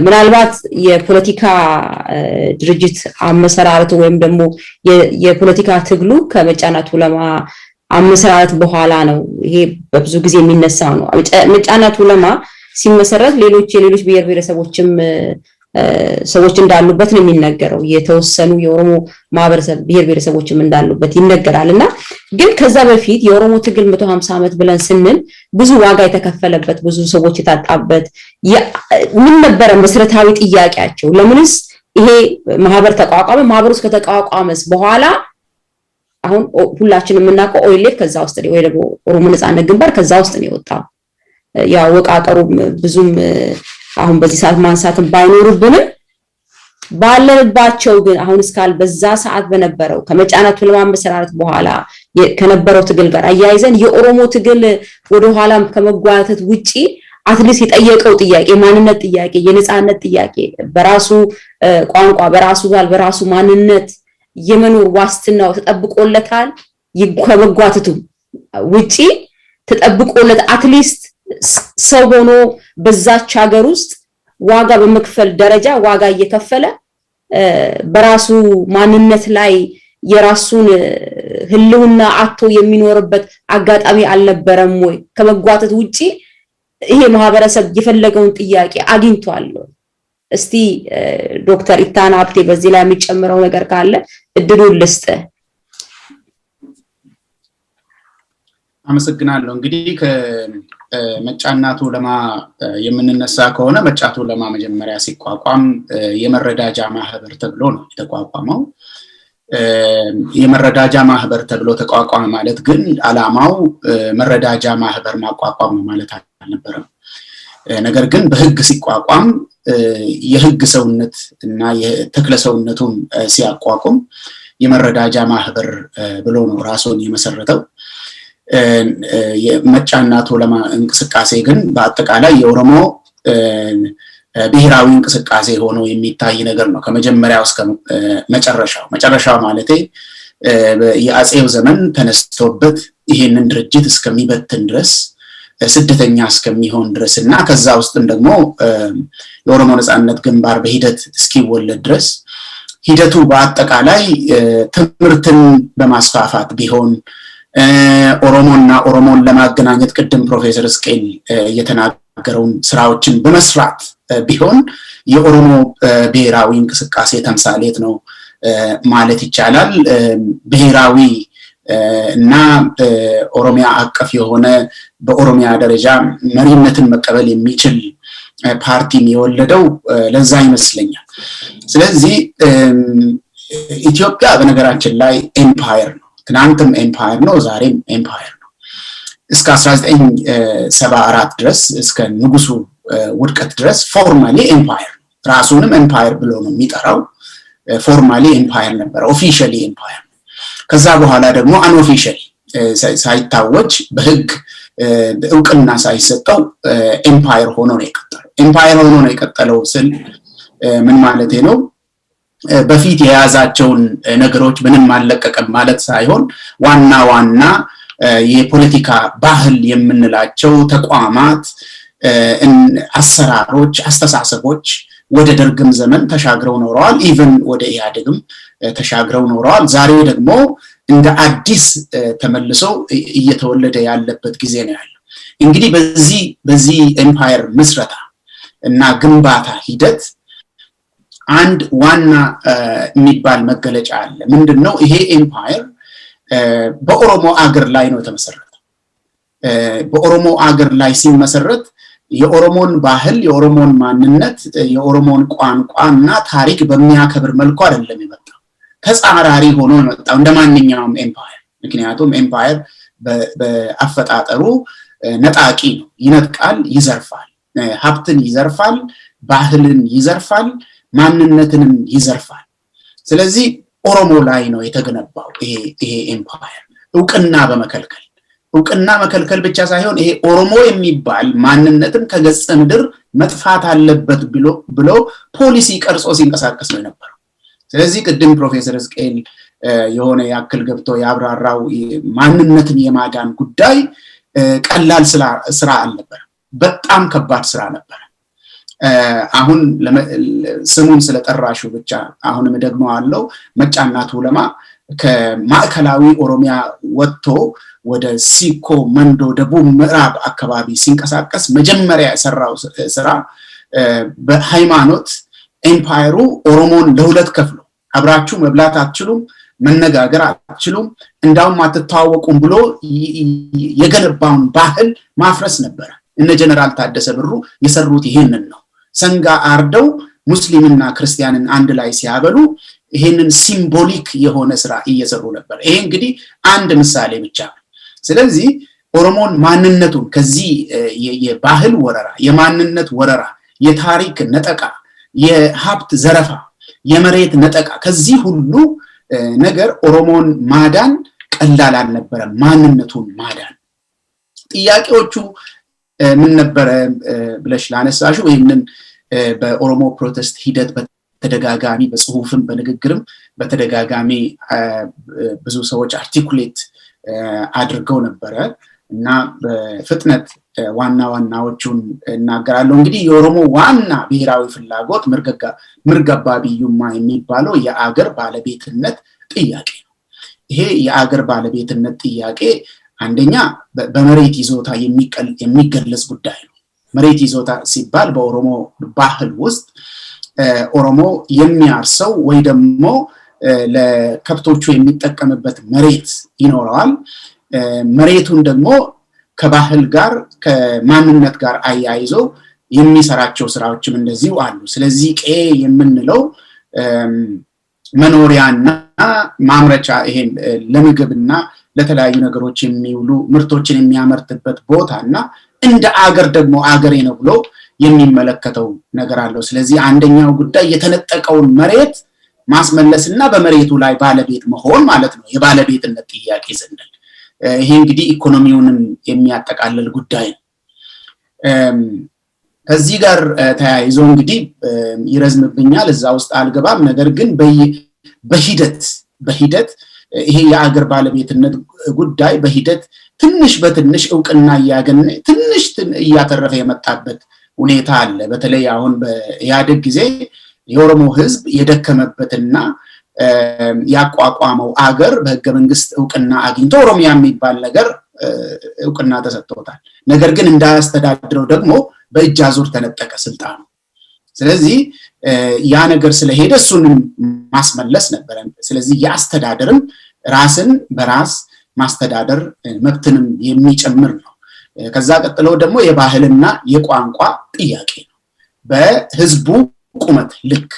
ምናልባት የፖለቲካ ድርጅት አመሰራረቱ ወይም ደግሞ የፖለቲካ ትግሉ ከመጫናቱ ለማ አመሰራረት በኋላ ነው ይሄ በብዙ ጊዜ የሚነሳው ነው መጫናቱ ለማ ሲመሰረት ሌሎች ብሔር ብሔረሰቦችም ሰዎች እንዳሉበት ነው የሚነገረው የተወሰኑ የኦሮሞ ማህበረሰብ ብሔር ብሔረሰቦችም እንዳሉበት ይነገራልና ግን ከዛ በፊት የኦሮሞ ትግል 150 ዓመት ብለን ስንል ብዙ ዋጋ የተከፈለበት ብዙ ሰዎች የታጣበት ምን ነበር መሰረታዊ ጥያቄያቸው ለምንስ ይሄ ማህበር ተቋቋመ ማህበሩ ከተቋቋመስ በኋላ አሁን ሁላችንም እናውቀው ኦይሌፍ ከዛ ውስጥ ነው ወይ ደግሞ ኦሮሞ ነጻነት ግንባር ከዛ ውስጥ ነው የወጣው ያወቃቀሩ ብዙም አሁን በዚህ ሰዓት ማንሳትም ባይኖርብንም ባለባቸው ግን አሁን እስካል በዛ ሰዓት በነበረው ከመጫናቱ ለማመሰራረት በኋላ ከነበረው ትግል ጋር አያይዘን የኦሮሞ ትግል ወደ ኋላም ከመጓተት ውጪ አትሊስት የጠየቀው ጥያቄ ማንነት ጥያቄ የነጻነት ጥያቄ በራሱ ቋንቋ በራሱ ባል በራሱ ማንነት የመኖር ዋስትናው ተጠብቆለታል ከመጓተቱ ውጪ ተጠብቆለት አትሊስት ሰው ሆኖ በዛች ሀገር ውስጥ ዋጋ በመክፈል ደረጃ ዋጋ እየከፈለ በራሱ ማንነት ላይ የራሱን ህልውና አጥቶ የሚኖርበት አጋጣሚ አልነበረም ወይ ከመጓተት ውጪ ይሄ ማህበረሰብ የፈለገውን ጥያቄ አግኝቷል እስቲ ዶክተር ኢታና ሀብቴ በዚህ ላይ የሚጨምረው ነገር ካለ እድሉን ልስጥ አመሰግናለሁ እንግዲህ ከመጫናቱ ለማ የምንነሳ ከሆነ መጫቱ ለማ መጀመሪያ ሲቋቋም የመረዳጃ ማህበር ተብሎ ነው የተቋቋመው የመረዳጃ ማህበር ተብሎ ተቋቋመ ማለት ግን አላማው መረዳጃ ማህበር ማቋቋም ማለት አልነበረም ነገር ግን በህግ ሲቋቋም የህግ ሰውነት እና የተክለ ሰውነቱን ሲያቋቁም የመረዳጃ ማህበር ብሎ ነው ራሱን የመሰረተው የመጫናቱ ለማ እንቅስቃሴ ግን በአጠቃላይ የኦሮሞ ብሔራዊ እንቅስቃሴ ሆኖ የሚታይ ነገር ነው ከመጀመሪያው እስከ መጨረሻው ማለቴ የአጼው ዘመን ተነስቶበት ይሄንን ድርጅት እስከሚበትን ድረስ ስደተኛ እስከሚሆን ድረስና ከዛ ውስጥም ደግሞ የኦሮሞ ነጻነት ግንባር በሂደት እስኪወለድ ድረስ ሂደቱ በአጠቃላይ ትምርትን በማስፋፋት ቢሆን ኦሮሞን ለማገናኘት ቅድም ፕሮፌሰር ስቄል የተናገረውን ስራዎችን በመስራት ቢሆን የኦሮሞ ብሔራዊ እንቅስቃሴ ተምሳሌት ነው ማለት ይቻላል ብሔራዊ እና ኦሮሚያ አቀፍ የሆነ በኦሮሚያ ደረጃ መሪነትን መቀበል የሚችል ፓርቲም የወለደው ለዛ ይመስለኛል ስለዚህ ኢትዮጵያ በነገራችን ላይ ኤምፓየር ነው ትናንትም ኤምፓየር ነው ዛሬም ኤምፓየር ነው እስከ 1974 ድረስ እስከ ንጉሱ ውድቀት ድረስ ፎርማሊ ኤምፓየር ራሱንም ኤምፓየር ብሎ ነው የሚጠራው ፎርማሊ ኤምፓየር ነበር ኦፊሻሊ ኤምፓየር ከዛ በኋላ ደግሞ አንኦፊሻሊ ሳይታወጅ በህግ እውቅና ሳይሰጠው ኤምፓየር ሆኖ ነው የቀጠለው ስል ምን ማለት ነው በፊት የያዛቸውን ነገሮች ምንም ማለቀቀም ማለት ሳይሆን ዋና የፖለቲካ ባህል የምንላቸው ተቋማት አሰራሮች አስተሳሰቦች ወደ ደርግም ዘመን ተሻግረው ኖረዋል ኢቭን ወደ ኢህአዴግም ተሻግረው ኖረዋል ዛሬ ደግሞ እንደ አዲስ ተመልሶ እየተወለደ ያለበት ጊዜ ነው ያለው እንግዲህ በዚህ ኤምፓየር መስረታ እና ግንባታ ሂደት አንድ ዋና የሚባል መገለጫ አለ ምንድነው ይሄ ኤምፓየር በኦሮሞ አገር ላይ ነው የተመሰረተው በኦሮሞ አገር ላይ ሲመሰረት የኦሮሞን ባህል የኦሮሞን ማንነት የኦሮሞን ቋንቋና ታሪክ በሚያከብር መልኩ አይደለም የመጣው ተጻራሪ ሆኖ የመጣው እንደማንኛውም ኤምፓየር ምክንያቱም ኤምፓየር በአፈጣጠሩ ነጣቂ ነው ይነጥቃል ይዘርፋል ሀብትን ይዘርፋል ባህልን ይዘርፋል ማንነትንም ይዘርፋል ስለዚህ ኦሮሞ ላይ ነው የተገነባው ይሄ ኤምፓየር እውቅና መከልከል ብቻ ሳይሆን ይሄ ኦሮሞ የሚባል ማንነትን ከገጸ ምድር መጥፋት አለበት ብሎ ፖሊሲ ቀርጾ ሲንቀሳቀስ ነው የነበረው ስለዚህ ቅድም ፕሮፌሰር ስቄል የሆነ ያክል ገብቶ ያብራራው ማንነትን የማዳን ጉዳይ ቀላል ስራ አልነበረ በጣም ከባድ ስራ ነበር አሁን ስሙን ስለጠራሹ ብቻ አሁንም ደግሞ አለው መጫና ቱለማ ከማዕከላዊ ኦሮሚያ ወጥቶ ወደ ሲኮ መንዶ ደቡብ ምዕራብ አካባቢ ሲንቀሳቀስ መጀመሪያ የሰራው ስራ በሃይማኖት ኤምፓየሩ ኦሮሞን ለሁለት ከፍሎ አብራችሁ መብላት አትችሉም መነጋገር አትችሉም እንዳውም አትተዋወቁም ብሎ የገነባውን ባህል ማፍረስ ነበር እነ ጀነራል ታደሰ ብሩ የሰሩት ይሄንን ነው ሰንጋ አርደው ሙስሊምና ክርስቲያንን አንድ ላይ ሲያበሉ ይሄንን ሲምቦሊክ የሆነ ስራ እየሰሩ ነበር ይሄ እንግዲህ አንድ ምሳሌ ብቻ ስለዚህ ኦሮሞን ማንነቱን ከዚህ የባህል ወረራ የማንነት ወረራ የታሪክ ነጠቃ የሀብት ዘረፋ የመሬት ነጠቃ ከዚህ ሁሉ ነገር ኦሮሞን ማዳን ቀላል አልነበረም ማንነቱን ማዳን ጥያቄዎቹ ምን ነበር ብለሽ ላነሳሹ ይሄንን በኦሮሞ ፕሮቴስት ሂደት በተደጋጋሚ በጽሁፍም በንግግርም በተደጋጋሚ ብዙ ሰዎች አርቲኩሌት አድርገው ነበር እና በፍጥነት ዋናዎቹን እናገራለሁ እንግዲህ የኦሮሞ ዋና ብሔራዊ ፍላጎት ምርገባቢዩማ የሚባለው የአገር ባለቤትነት ጥያቄ ነው ይሄ የአገር ባለቤትነት ጥያቄ አንደኛ በመሬት ይዞታ የሚገለጽ ጉዳይ ነው መሬት ይዞታ ሲባል በኦሮሞ ባህል ውስጥ ኦሮሞ የሚያርሰው ወይ ደግሞ ለከብቶቹ የሚጠቀምበት መሬት ይኖራል መሬቱን ደግሞ ከባህል ጋር ከማንነት ጋር አያይዞ የሚሰራቸው ስራዎችም እንደዚሁ አሉ ስለዚህ ቀ የምንለው መኖሪያና ማምረቻ ይሄን ለምግብና ለተለያዩ ነገሮች የሚውሉ ምርቶችን የሚያመርትበት ቦታና እንደ አገር ደግሞ አገሬ ነው ብሎ የሚመለከተው ነገር አለው ስለዚህ አንደኛው ጉዳይ የተነጠቀውን መሬት ማስመለስና በመሬቱ ላይ ባለቤት መሆን ማለት ነው የባለቤትነት ጥያቄ ዘንድ ይሄ እንግዲህ ኢኮኖሚውንም የሚያጠቃልል ጉዳይ ነው ከዚህ ጋር ተያይዞ እንግዲህ ይረዝምብኛል እዛ ውስጥ አልገባም ነገር ግን በሂደት ይሄ የአገር ባለቤትነት ጉዳይ በሂደት ትንሽ በትንሽ ዕውቅና ያገኘ ትንሽ እያተረፈ የመጣበት ሁኔታ አለ በተለይ አሁን በኢህአዴግ ጊዜ የኦሮሞ ህዝብ የደከመበትና ያቋቋመው አገር በህገ መንግስት ዕውቅና አግኝቶ ኦሮሚያ የሚባል ነገር ዕውቅና ተሰጥቶታል ነገር ግን እንዳስተዳድረው ደግሞ በእጅ አዙር ተነጠቀ ስልጣኑ ስለዚህ ያ ነገር ስለሄደ እሱንም ማስመለስ ነበር ስለዚህ ያስተዳደርም ራስን በራስ ማስተዳደር መብትንም የሚጨምር ነው ከዛ ቀጥሎ ደግሞ የባህልና የቋንቋ ጥያቄ ነው በህዝቡ ቁመት ልክ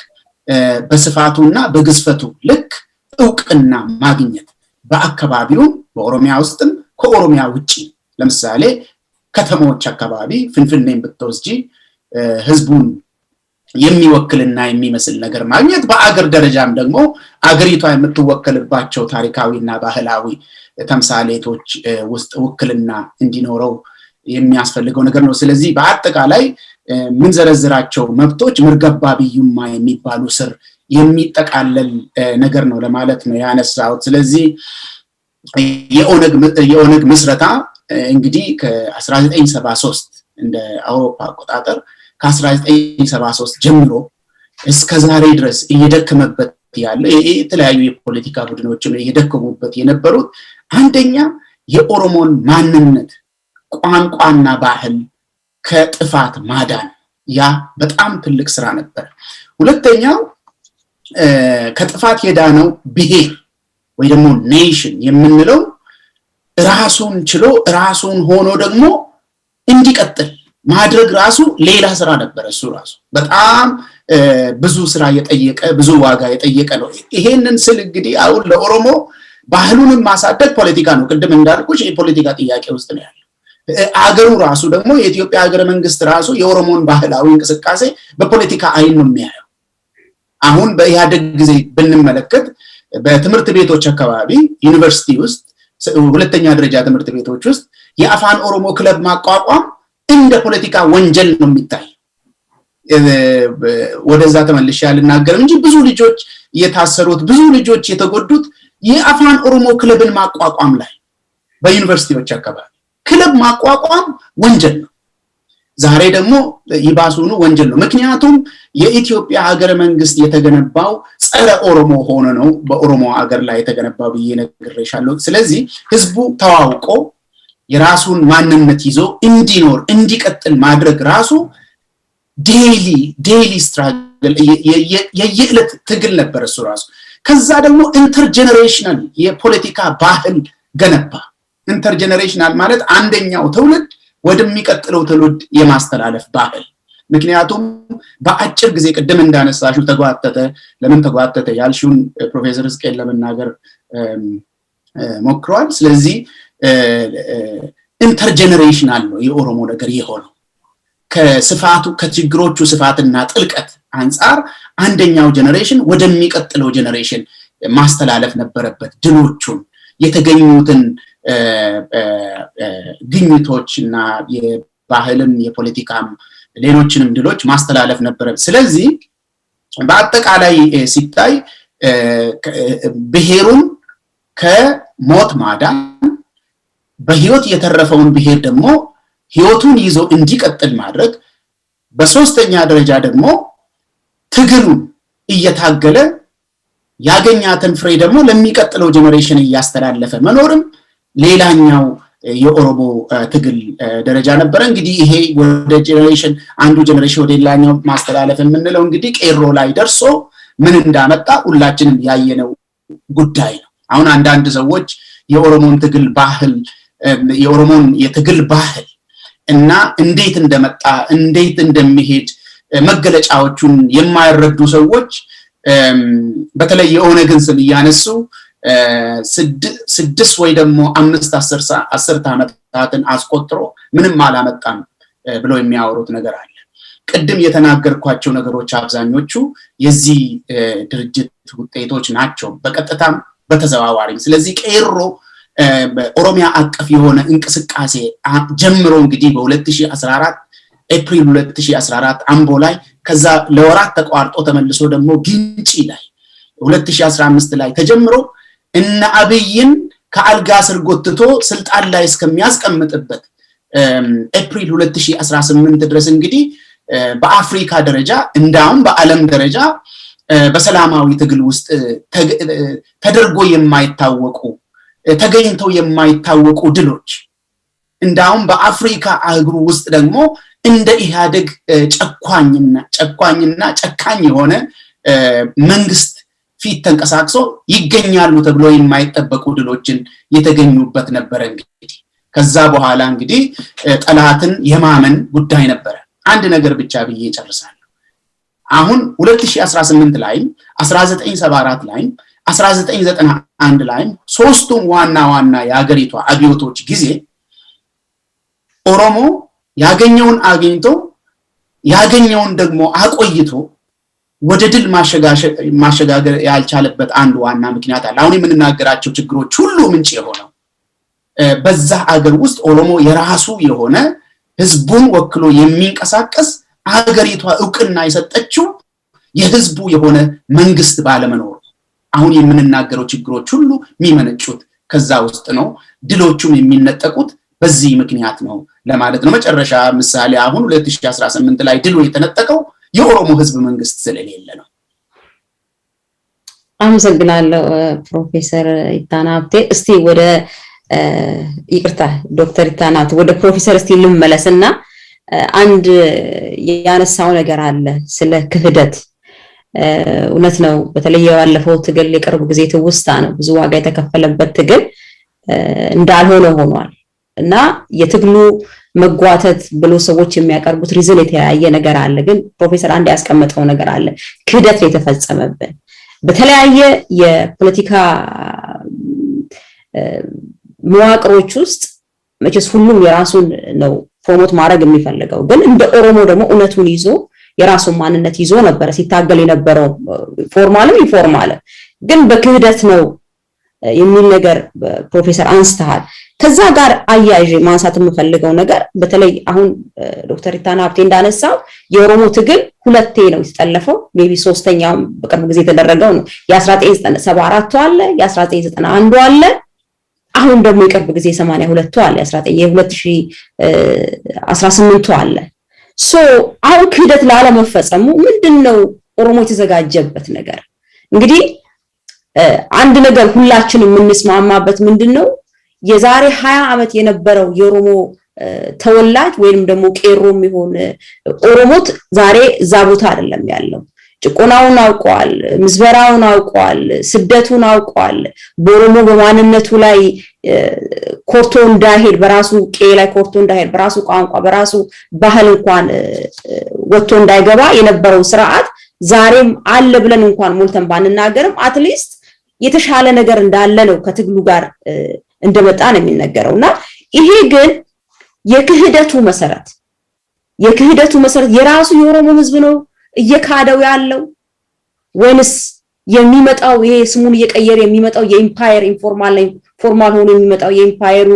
በስፋቱና በግዝፈቱ ልክ ዕውቅና ማግኘት በአካባቢው በኦሮሚያ ውስጥም ከኦሮሚያ ውጪ ለምሳሌ ከተሞች አካባቢ ፍንፍኔን ብትወስጂ ህዝቡን የሚወክልና የሚመስል ነገር ማግኘት በአገር ደረጃም ደግሞ አገሪቷ የምትወከልባቸው ታሪካዊና ባህላዊ ተምሳሌቶች ውስጥ ውክልና እንዲኖረው የሚያስፈልገው ነገር ነው ስለዚህ በአጠቃላይ ምን ዘረዝራቸው መብቶች ምርገባቢዩማ የሚባሉ ስር የሚጠቃለል ነገር ነው ለማለት ነው ያነሳው ስለዚህ የኦነግ ምስረታ እንግዲህ ከ1973 እንደ አውሮፓ አቆጣጠር ከ1973 ጀምሮ እስከ ዛሬ ድረስ እየደከመበት ያለ የተለያዩ የፖለቲካ ቡድኖችን እየደከሙበት የነበሩት አንደኛ የኦሮሞን ማንነት ቋንቋና ባህል ከጥፋት ማዳን ያ በጣም ትልቅ ስራ ነበር ሁለተኛው ከጥፋት የዳነው ብሔር ወይ ደግሞ ኔሽን የምንለው ራሱን ችሎ ራሱን ሆኖ ደግሞ እንዲቀጥል ማድረግ ራሱ ሌላ ስራ ነበር እሱ ራሱ በጣም ብዙ ስራ የጠየቀ ብዙ ዋጋ የጠየቀ ነው ይሄንን ስል እንግዲህ አሁን ለኦሮሞ ባህሉንም ማሳደግ ፖለቲካ ነው ቅድም እንዳልኩሽ የፖለቲካ ጥያቄ ውስጥ ነው ያለው አገሩ ራሱ ደግሞ የኢትዮጵያ ሀገረ መንግስት ራሱ የኦሮሞን ባህላዊ እንቅስቃሴ በፖለቲካ አይን ነው የሚያየው አሁን በኢህአዴግ ጊዜ ብንመለከት በትምህርት ቤቶች አካባቢ ዩኒቨርሲቲ ውስጥ ሁለተኛ ደረጃ ትምህርት ቤቶች ውስጥ የአፋን ኦሮሞ ክለብ ማቋቋም እንደ ፖለቲካ ወንጀል ነው የሚታይ ወደዛ ተመልሼ ያልናገርም እንጂ ብዙ ልጆች የታሰሩት ብዙ ልጆች የተጎዱት የአፋን ኦሮሞ ክለብን ማቋቋም ላይ በዩኒቨርሲቲዎች አካባቢ ክለብ ማቋቋም ወንጀል ነው ዛሬ ደግሞ ይባሱኑ ወንጀል ነው። ምክንያቱም የኢትዮጵያ ሀገረ መንግስት የተገነባው ጸረ ኦሮሞ ሆኖ ነው፣ በኦሮሞ ሀገር ላይ የተገነባው በየነገርሻለሁ። ስለዚህ ህዝቡ ተዋውቆ የራሱን ማንነት ይዞ እንዲኖር እንዲቀጥል ማድረግ ራሱ ዴይሊ ስትራግል የየዕለት ትግል ነበር እሱ ራሱ። ከዛ ደግሞ ኢንተርጀነሬሽናል የፖለቲካ ባህል ገነባ። ኢንተርጀነሬሽናል ማለት አንደኛው ትውልድ ወደሚቀጥለው ትውልድ የማስተላለፍ ባህል። ምክንያቱም በአጭር ጊዜ ቅድም እንዳነሳሹ ተጓተተ። ለምን ተጓተተ ያልሽውን ፕሮፌሰር እስቄል ለመናገር ሞክሯል። ስለዚህ ኢንተርጀነሬሽናል ነው የኦሮሞ ነገር የሆነው። ከስፋቱ ከችግሮቹ ስፋትና ጥልቀት አንፃር አንደኛው ጀነሬሽን ወደሚቀጥለው ጀነሬሽን ማስተላለፍ ነበረበት። ድሎቹን የተገኙትን ግኝቶችና የባህልም የፖለቲካም ሌሎችንም ድሎች ማስተላለፍ ነበረበት። ስለዚህ በአጠቃላይ ሲታይ ብሔሩን ከሞት ማዳን፣ በህይወት የተረፈውን ብሔር ደግሞ ህይወቱን ይዞ እንዲቀጥል ማድረግ፣ በሶስተኛ ደረጃ ደግሞ ትግሉን እየታገለ ያገኛትን ፍሬ ደግሞ ለሚቀጥለው ጀነሬሽን እያስተላለፈ መኖርም ሌላኛው የኦሮሞ ትግል ደረጃ ነበረ። እንግዲህ ይሄ ወደ ጀነሬሽን አንዱ ጀነሬሽን ወደ ሌላኛው ማስተላለፍ የምንለው እንግዲህ ቄሮ ላይ ደርሶ ምን እንዳመጣ ሁላችንም ያየነው ጉዳይ ነው። አሁን አንዳንድ ሰዎች የኦሮሞን ትግል ባህል የኦሮሞን የትግል ባህል እና እንዴት እንደመጣ እንዴት እንደሚሄድ መገለጫዎቹን የማይረዱ ሰዎች በተለይ የኦነግን ስም እያነሱ 6 ወይ ደግሞ 5-10 ዓመታትን አስቆጥሮ ምንም አላመጣም ብለው የሚያወሩት ነገር አለ። ቅድም የተናገርኳቸው ነገሮች አብዛኞቹ የዚህ ድርጅት ውጤቶች ናቸው፣ በቀጥታም በተዘዋዋሪም። ስለዚህ ቄሮ በኦሮሚያ አቀፍ የሆነ እንቅስቃሴ ጀምሮ እንግዲህ በ2014 ኤፕሪል 2014 አምቦ ላይ፣ ከዛ ለወራት ተቋርጦ ተመልሶ ደግሞ ግንጪ ላይ 2015 ላይ ተጀምሮ እነ አብይን ከአልጋ ስር ጎትቶ ስልጣን ላይ እስከሚያስቀምጥበት ኤፕሪል 2018 ድረስ እንግዲህ በአፍሪካ ደረጃ እንዳውም በዓለም ደረጃ በሰላማዊ ትግል ውስጥ ተደርጎ የማይታወቁ ተገኝተው የማይታወቁ ድሎች፣ እንዳውም በአፍሪካ አህጉር ውስጥ ደግሞ እንደ ኢህአዴግ ጨቋኝና ጨካኝ የሆነ መንግስት ፊት ተንቀሳቅሶ ይገኛሉ ተብሎ የማይጠበቁ ድሎችን የተገኙበት ነበር። እንግዲህ ከዛ በኋላ እንግዲህ ጠላትን የማመን ጉዳይ ነበር። አንድ ነገር ብቻ ብዬ ጨርሳለሁ። አሁን 2018 ላይ 1974 ላይ 1991 ላይ ሶስቱም ዋና የሀገሪቷ አብዮቶች ጊዜ ኦሮሞ ያገኘውን አግኝቶ ያገኘውን ደግሞ አቆይቶ ወደ ድል ማሸጋገር ያልቻለበት አንድ ዋና ምክንያት አለ። አሁን የምንናገራቸው ችግሮች ሁሉ ምንጭ የሆነው በዛ አገር ውስጥ ኦሮሞ የራሱ የሆነ ህዝቡን ወክሎ የሚንቀሳቀስ አገሪቷ ዕውቅና የሰጠችው የህዝቡ የሆነ መንግስት ባለመኖር አሁን የምንናገረው ችግሮች ሁሉ የሚመነጩት ከዛ ውስጥ ነው። ድሎቹም የሚነጠቁት በዚህ ምክንያት ነው ለማለት ነው። መጨረሻ ምሳሌ አሁን 2018 ላይ ድሉ የተነጠቀው የኦሮሞ ህዝብ መንግስት ስለሌለ ነው። አመሰግናለሁ ፕሮፌሰር ኢታና ሀብቴ። እስቲ ወደ ይቅርታ ዶክተር ኢታና ሀብቴ ወደ ፕሮፌሰር እስቲ ልመለስና አንድ ያነሳው ነገር አለ ስለ ክህደት። እውነት ነው፣ በተለይ ያለፈው ትግል የቅርብ ጊዜ ትውስታ ነው። ብዙ ዋጋ የተከፈለበት ትግል እንዳልሆነ ሆኗል እና የትግሉ መጓተት ብሎ ሰዎች የሚያቀርቡት ሪዝን የተለያየ ነገር አለ። ግን ፕሮፌሰር አንድ ያስቀመጠው ነገር አለ፣ ክህደት የተፈጸመበት በተለያየ የፖለቲካ መዋቅሮች ውስጥ። መቼስ ሁሉም የራሱን ነው ፕሮሞት ማድረግ የሚፈልገው፣ ግን እንደ ኦሮሞ ደግሞ እውነቱን ይዞ የራሱን ማንነት ይዞ ነበር ሲታገል የነበረው፣ ፎርማልም ኢንፎርማልም። ግን በክህደት ነው የሚል ነገር ፕሮፌሰር አንስተሃል። ከዛ ጋር አያይዤ ማንሳት የምፈልገው ነገር በተለይ አሁን ዶክተር ኢታና ሀብቴ እንዳነሳው የኦሮሞ ትግል ሁለቴ ነው የተጠለፈው። ሜቢ ሶስተኛው በቅርብ ጊዜ የተደረገው ነው። የ1974 አለ፣ የ1991 አለ፣ አሁን ደግሞ የቅርብ ጊዜ 82 አለ፣ የ2018 አለ አሁን ክህደት ላለመፈጸሙ ምንድነው ኦሮሞ የተዘጋጀበት ነገር? እንግዲህ አንድ ነገር ሁላችንም የምንስማማበት ምንድነው የዛሬ 20 ዓመት የነበረው የኦሮሞ ተወላጅ ወይንም ደግሞ ቄሮም ይሁን ኦሮሞት ዛሬ እዛ ቦታ አይደለም ያለው። ጭቆናውን አውቋል፣ ምዝበራውን አውቋል፣ ስደቱን አውቋል። በኦሮሞ በማንነቱ ላይ ኮርቶ እንዳይሄድ በራሱ ላይ ኮርቶ እንዳይሄድ በራሱ ቋንቋ በራሱ ባህል እንኳን ወጥቶ እንዳይገባ የነበረው ስርዓት ዛሬም አለ ብለን እንኳን ሞልተን ባንናገርም አትሊስት የተሻለ ነገር እንዳለ ነው ከትግሉ ጋር እንደመጣ ነው የሚነገረውና ይሄ ግን የክህደቱ መሰረት የራሱ የኦሮሞ ህዝብ ነው እየካደው ያለው ወይንስ የሚመጣው ይሄ ስሙን እየቀየረ የሚመጣው የኢምፓየር ፎርማል ሆኖ የሚመጣው የኢምፓየሩ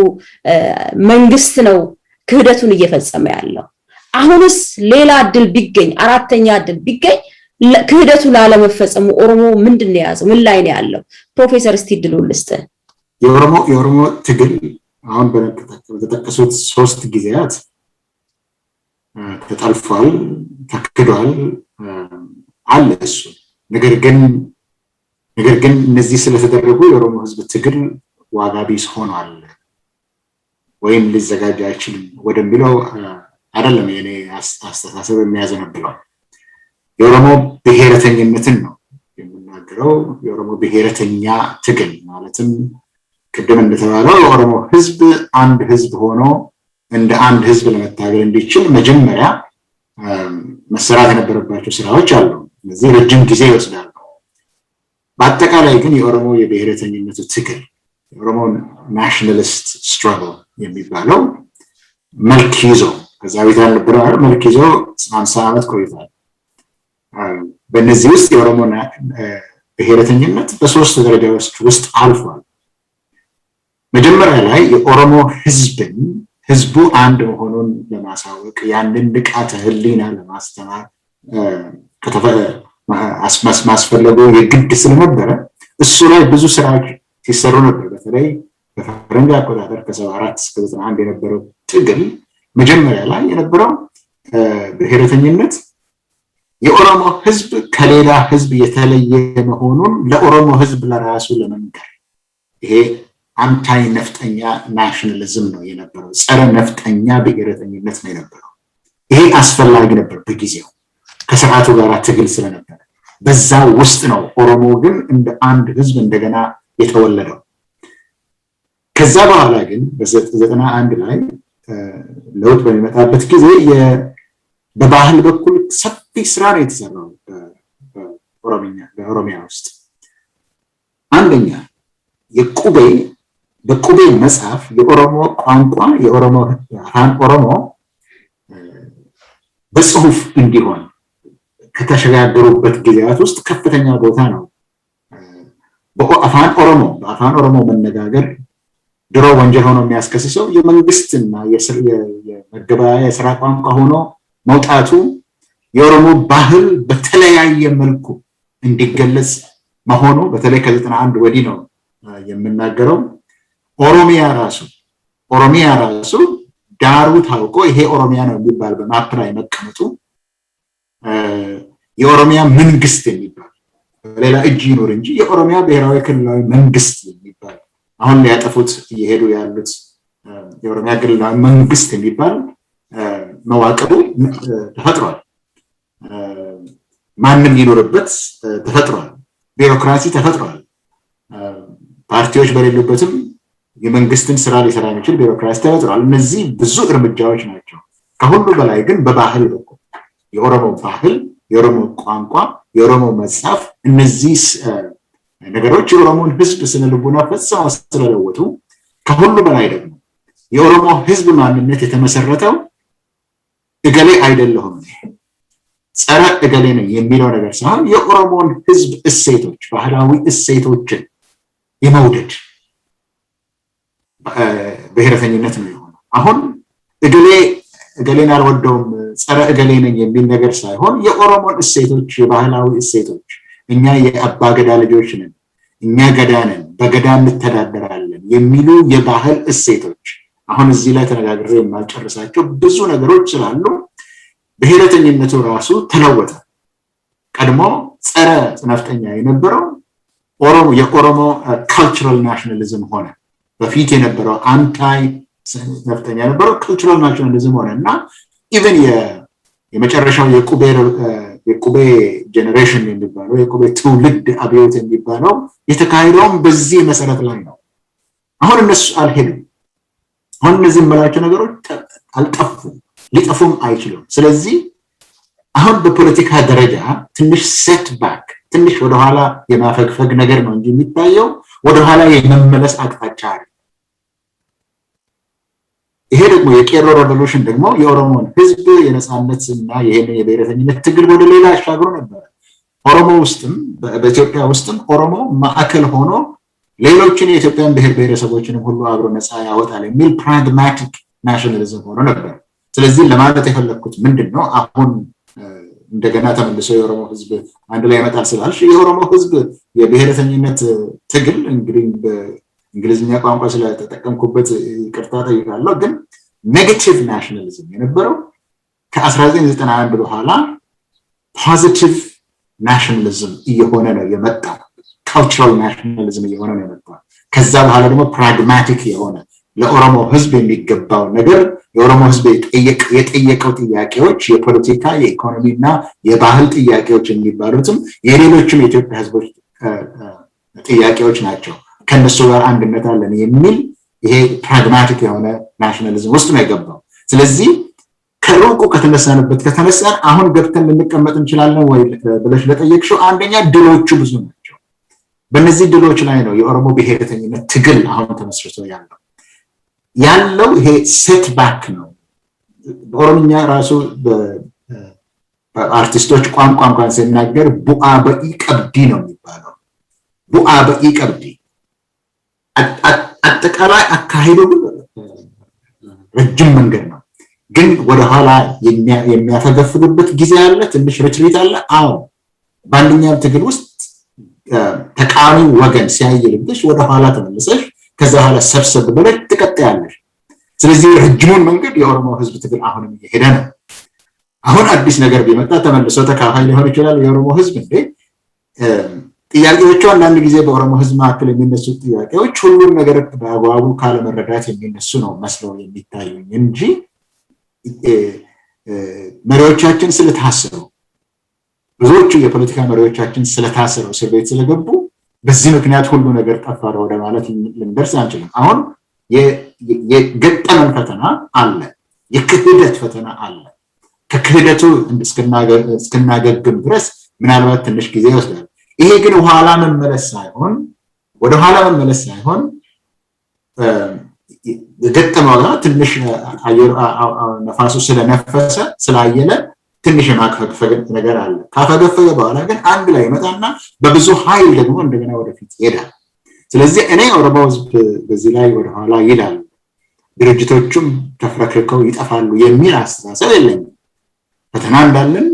መንግስት ነው ክህደቱን እየፈጸመ ያለው? አሁንስ ሌላ እድል ቢገኝ አራተኛ እድል ቢገኝ ክህደቱ ላለመፈጸሙ ኦሮሞ ምንድነው ያዘው? ምን ላይ ነው ያለው? ፕሮፌሰር እስቲ እድሉን ልስጥ። የኦሮሞ ትግል አሁን በተጠቀሱት 3 ጊዜያት ተጠልፏል፣ ተክዷል አለ እሱ። ነገር ግን እነዚህ ስለተደረጉ የኦሮሞ ህዝብ ትግል ዋጋ ቢስ ሆኗል ወይም ሊዘጋጅ አይችልም ወደሚለው አይደለም የኔ አስተሳሰብ የሚያዘነብለው። የኦሮሞ ብሔረተኝነትን ነው የምናገረው። የኦሮሞ ብሔረተኛ ትግል ማለትም ቅድም እንደተባለው የኦሮሞ ህዝብ አንድ ህዝብ ሆኖ እንደ አንድ ህዝብ ለመታገል እንዲችል መጀመሪያ መሰራት የነበረባቸው ስራዎች አሉ። እነዚህ ረጅም ጊዜ ይወስዳሉ። በአጠቃላይ ግን የኦሮሞ የብሔረተኝነቱ ትግል የኦሮሞ ናሽናሊስት ስትራግል የሚባለው መልክ ይዞ ከዛ ቤት ያልነበረው መልክ ይዞ 50 ዓመት ቆይቷል። በእነዚህ ውስጥ የኦሮሞ ብሔረተኝነት በ3 ደረጃዎች ውስጥ አልፏል። መጀመሪያ ላይ የኦሮሞ ህዝቡ አንድ መሆኑን ለማሳወቅ ያንን ንቃተ ህሊና ለማስተማር ማስፈለጉ የግድ ስለነበረ እሱ ላይ ብዙ ስራዎች ሲሰሩ ነበር። በተለይ በፈረንጅ አቆጣጠር ከ74 እስከ 91 የነበረው ትግል መጀመሪያ ላይ የነበረው ብሔረተኝነት የኦሮሞ ህዝብ ከሌላ ህዝብ የተለየ መሆኑን ለኦሮሞ ህዝብ ለራሱ ለመንገር ይሄ አንታይ ነፍጠኛ ናሽናሊዝም ነው የነበረው። ጸረ ነፍጠኛ ብሔረተኝነት ነው የነበረው። ይሄ አስፈላጊ ነበር በጊዜው ከስርዓቱ ጋር ትግል ስለነበር። በዛ ውስጥ ነው ኦሮሞ ግን እንደ አንድ ህዝብ እንደገና የተወለደው። ከዛ በኋላ ግን በ91 ላይ ለውጥ በሚመጣበት ጊዜ በባህል በኩል ሰፊ ስራ ነው የተሰራው በኦሮሚያ ውስጥ። አንደኛ በቁቤ መጽሐፍ የኦሮሞ ቋንቋ የኦሮሞ አፋን ኦሮሞ በጽሁፍ እንዲሆን ከተሸጋገሩበት ጊዜያት ውስጥ ከፍተኛ ቦታ ነው። በአፋን ኦሮሞ መነጋገር ድሮ ወንጀል ሆኖ የሚያስከስሰው የመንግስትና የመገበያያ የሥራ ቋንቋ ሆኖ መውጣቱ የኦሮሞ ባህል በተለያየ መልኩ እንዲገለጽ መሆኑ በተለይ ከ91 ወዲህ ነው የምናገረው። ኦሮሚያ ራሱ ዳሩ ታውቆ ይሄ ኦሮሚያ ነው የሚባል በማፕ ላይ መቀመጡ የኦሮሚያ መንግስት የሚባል በሌላ እጅ ይኖር እንጂ የኦሮሚያ ብሔራዊ ክልላዊ መንግስት የሚባል አሁን ሊያጠፉት እየሄዱ ያሉት የኦሮሚያ ክልላዊ መንግስት የሚባል መዋቅሩ ተፈጥሯል። ማንም ይኖርበት ተፈጥሯል። ቢሮክራሲ ተፈጥሯል። ፓርቲዎች በሌሉበትም የመንግስትን ስራ ሊሰራ የሚችል ቢሮክራሲ ተፈጥሯል። እነዚህ ብዙ እርምጃዎች ናቸው። ከሁሉ በላይ ግን በባህል በኩል የኦሮሞ ባህል፣ የኦሮሞ ቋንቋ፣ የኦሮሞ መጽሐፍ እነዚህ ነገሮች የኦሮሞን ህዝብ ስነ ልቦና ፈጽመው ስለለወጡ ከሁሉ በላይ ደግሞ የኦሮሞ ህዝብ ማንነት የተመሰረተው እገሌ አይደለሁም ጸረ እገሌ ነው የሚለው ነገር ሳይሆን የኦሮሞን ህዝብ እሴቶች ባህላዊ እሴቶችን የመውደድ ብሔረተኝነት ነው የሆነው። አሁን እገሌን አልወደውም ጸረ እገሌ ነኝ የሚል ነገር ሳይሆን የኦሮሞን እሴቶች የባህላዊ እሴቶች እኛ የአባገዳ ልጆች ነን፣ እኛ ገዳ ነን፣ በገዳ እንተዳደራለን የሚሉ የባህል እሴቶች አሁን እዚህ ላይ ተነጋግሬ የማልጨርሳቸው ብዙ ነገሮች ስላሉ ብሔረተኝነቱ ራሱ ተለወጠ። ቀድሞ ጸረ ነፍጠኛ የነበረው የኦሮሞ ካልቸራል ናሽናሊዝም ሆነ። በፊት የነበረው አንታይ ነፍጠኛ የነበረው ካልቸራል ናሽናሊዝም ሆነ እና ኢቨን የመጨረሻው የቁቤ ጄኔሬሽን የሚባለው የቁቤ ትውልድ አብዮት የሚባለው የተካሄደውም በዚህ መሰረት ላይ ነው። አሁን እነሱ አልሄዱም። አሁን እነዚህ የምላቸው ነገሮች አልጠፉም፣ ሊጠፉም አይችሉም። ስለዚህ አሁን በፖለቲካ ደረጃ ትንሽ ሴትባክ ትንሽ ወደኋላ የማፈግፈግ ነገር ነው እንጂ የሚታየው ወደኋላ የመመለስ አቅጣጫ አለ። ይሄ ደግሞ የቄሮ ሬቮሉሽን ደግሞ የኦሮሞን ህዝብ የነጻነትና ይሄን የብሔረተኝነት ትግል ወደ ሌላ አሻግሮ ነበር። ኦሮሞ ውስጥም በኢትዮጵያ ውስጥም ኦሮሞ ማዕከል ሆኖ ሌሎችን የኢትዮጵያን ብሔር ብሔረሰቦችንም ሁሉ አብሮ ነጻ ያወጣል የሚል ፕራግማቲክ ናሽናሊዝም ሆኖ ነበር። ስለዚህ ለማለት የፈለኩት ምንድነው አሁን እንደገና ተመልሶ የኦሮሞ ህዝብ አንድ ላይ ያመጣል ስላልሽ የኦሮሞ ህዝብ የብሔረተኝነት ትግል እንግዲህ በእንግሊዝኛ ቋንቋ ስለተጠቀምኩበት ይቅርታ ጠይቃለሁ፣ ግን ኔጌቲቭ ናሽናሊዝም የነበረው ከ1991 በኋላ ፖዚቲቭ ናሽናሊዝም እየሆነ ነው የመጣው። ካልቸራል ናሽናሊዝም እየሆነ ነው የመጣው። ከዛ በኋላ ደግሞ ፕራግማቲክ የሆነ ለኦሮሞ ህዝብ የሚገባው ነገር የኦሮሞ ህዝብ የጠየቀው ጥያቄዎች የፖለቲካ የኢኮኖሚና የባህል ጥያቄዎች የሚባሉትም የሌሎችም የኢትዮጵያ ህዝቦች ጥያቄዎች ናቸው። ከነሱ ጋር አንድነት አለን የሚል ይሄ ፕራግማቲክ የሆነ ናሽናሊዝም ውስጥ ነው የገባው። ስለዚህ ከሩቁ ከተነሳን አሁን ገብተን ልንቀመጥ እንችላለን ወይ ብለሽ ለጠየቅሽው አንደኛ ድሎቹ ብዙ ናቸው። በእነዚህ ድሎች ላይ ነው የኦሮሞ ብሔረተኝነት ትግል አሁን ተመስርቶ ያለው ይሄ ሴትባክ ነው። በኦሮምኛ ራሱ በአርቲስቶች ቋንቋ እንኳን ሲናገር ቡአ በኢ ቀብዲ ነው የሚባለው። ቡአ በኢ ቀብዲ አጠቃላይ አካሄዱ ረጅም መንገድ ነው፣ ግን ወደኋላ የሚያፈገፍግበት ጊዜ አለ፣ ትንሽ ሪትሪት አለ። አዎ በአንደኛው ትግል ውስጥ ተቃዋሚ ወገን ሲያይልብሽ ወደኋላ ተመልሰሽ ከዛ በኋላ ሰብሰብ ብለሽ ትቀጥያለሽ። ስለዚህ ረጅሙን መንገድ የኦሮሞ ህዝብ ትግል አሁንም እየሄደ ነው። አሁን አዲስ ነገር ቢመጣ ተመልሶ ተካፋይ ሊሆን ይችላል የኦሮሞ ህዝብ። እንዴ ጥያቄዎቹ አንዳንድ ጊዜ በኦሮሞ ህዝብ መካከል የሚነሱ ጥያቄዎች ሁሉም ነገር በአግባቡ ካለመረዳት የሚነሱ ነው መስለው የሚታዩኝ እንጂ መሪዎቻችን ስለታሰሩ ብዙዎቹ የፖለቲካ መሪዎቻችን ስለታሰሩ እስር ቤት ስለገቡ በዚህ ምክንያት ሁሉ ነገር ጠፋ ወደ ማለት ልንደርስ አንችልም። አሁን የገጠመን ፈተና አለ፣ የክህደት ፈተና አለ። ከክህደቱ እስክናገግም ድረስ ምናልባት ትንሽ ጊዜ ይወስዳል። ይሄ ግን ወደ ኋላ መመለስ ሳይሆን የገጠመው ጋር ትንሽ ነፋሱ ስለነፈሰ ስላየለ ትንሽ የማክፈግፈግ ነገር አለ። ካፈገፈገ በኋላ ግን አንድ ላይ ይመጣና በብዙ ኃይል ደግሞ እንደገና ወደፊት ይሄዳል። ስለዚህ እኔ ኦሮሞ ህዝብ በዚህ ላይ ወደኋላ ይላል፣ ድርጅቶቹም ተፍረክርከው ይጠፋሉ የሚል አስተሳሰብ የለኝም። ፈተና እንዳለን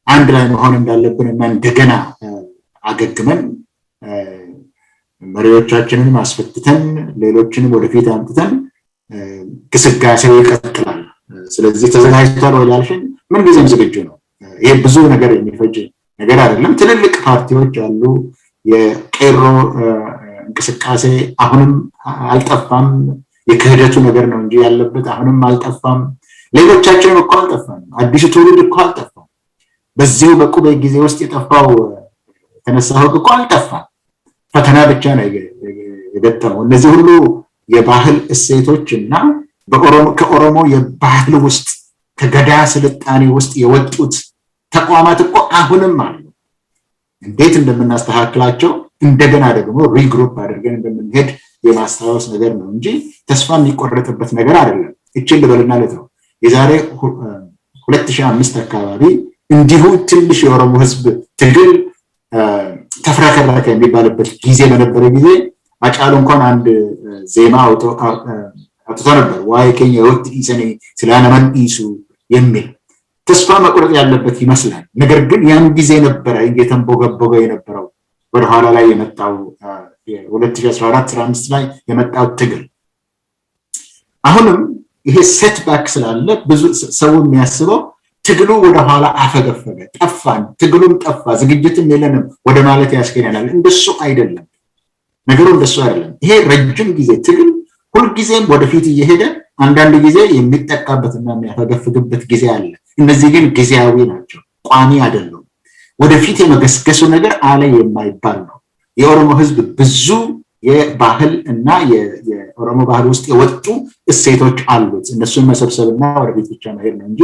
አንድ ላይ መሆን እንዳለብን እና እንደገና አገግመን መሪዎቻችንን አስፈትተን ሌሎችንም ወደፊት አምጥተን ግስጋሴው ይቀጥላል። ስለዚህ ተዘጋጅቷል ወይ ላልሽኝ ምን ጊዜም ዝግጁ ነው። ይሄ ብዙ ነገር የሚፈጅ ነገር አይደለም። ትልልቅ ፓርቲዎች አሉ። የቄሮ እንቅስቃሴ አሁንም አልጠፋም። የክህደቱ ነገር ነው እንጂ ያለበት አሁንም አልጠፋም። ሌሎቻችንም እኮ አልጠፋም። አዲሱ ትውልድ እኮ አልጠፋም። በዚሁ በቁቤ ጊዜ ውስጥ የጠፋው የተነሳው እኮ አልጠፋም። ፈተና ብቻ ነው የገጠመው። እነዚህ ሁሉ የባህል እሴቶች እና ከኦሮሞ የባህል ውስጥ ከገዳ ስልጣኔ ውስጥ የወጡት ተቋማት እኮ አሁንም አሉ። እንዴት እንደምናስተካክላቸው እንደገና ደግሞ ሪግሩፕ አድርገን እንደምንሄድ የማስታወስ ነገር ነው እንጂ ተስፋ የሚቆረጥበት ነገር አይደለም። እቺን ልበልና ለተው የዛሬ 2005 አካባቢ እንዲሁ ትንሽ የኦሮሞ ህዝብ ትግል ተፍራከራከ የሚባልበት ጊዜ በነበረ ጊዜ አጫሉ እንኳን አንድ ዜማ አውጥቶ ነበር። ዋይ ከኛ ወጥ ኢሰኔ ስላነመን ኢሱ የሚል ተስፋ መቁረጥ ያለበት ይመስላል። ነገር ግን ያን ጊዜ ነበረ እየተንቦገቦገ የነበረው ወደ ኋላ ላይ የመጣው 2014-15 ላይ የመጣው ትግል። አሁንም ይሄ ሴትባክ ስላለ ብዙ ሰው የሚያስበው ትግሉ ወደ ኋላ አፈገፈገ፣ ጠፋን፣ ትግሉም ጠፋ፣ ዝግጅትም የለንም ወደ ማለት ያስገኛል። እንደሱ አይደለም ነገሩ፣ እንደሱ አይደለም። ይሄ ረጅም ጊዜ ትግል ሁልጊዜም ወደፊት እየሄደ አንዳንድ ጊዜ የሚጠቃበትና የሚያፈገፍግበት ጊዜ አለ። እነዚህ ግን ጊዜያዊ ናቸው፣ ቋሚ አይደሉም። ወደፊት የመገስገሱ ነገር አለ የማይባል ነው። የኦሮሞ ህዝብ ብዙ የባህል እና የኦሮሞ ባህል ውስጥ የወጡ እሴቶች አሉት። እነሱን መሰብሰብና ወደፊት ብቻ መሄድ ነው እንጂ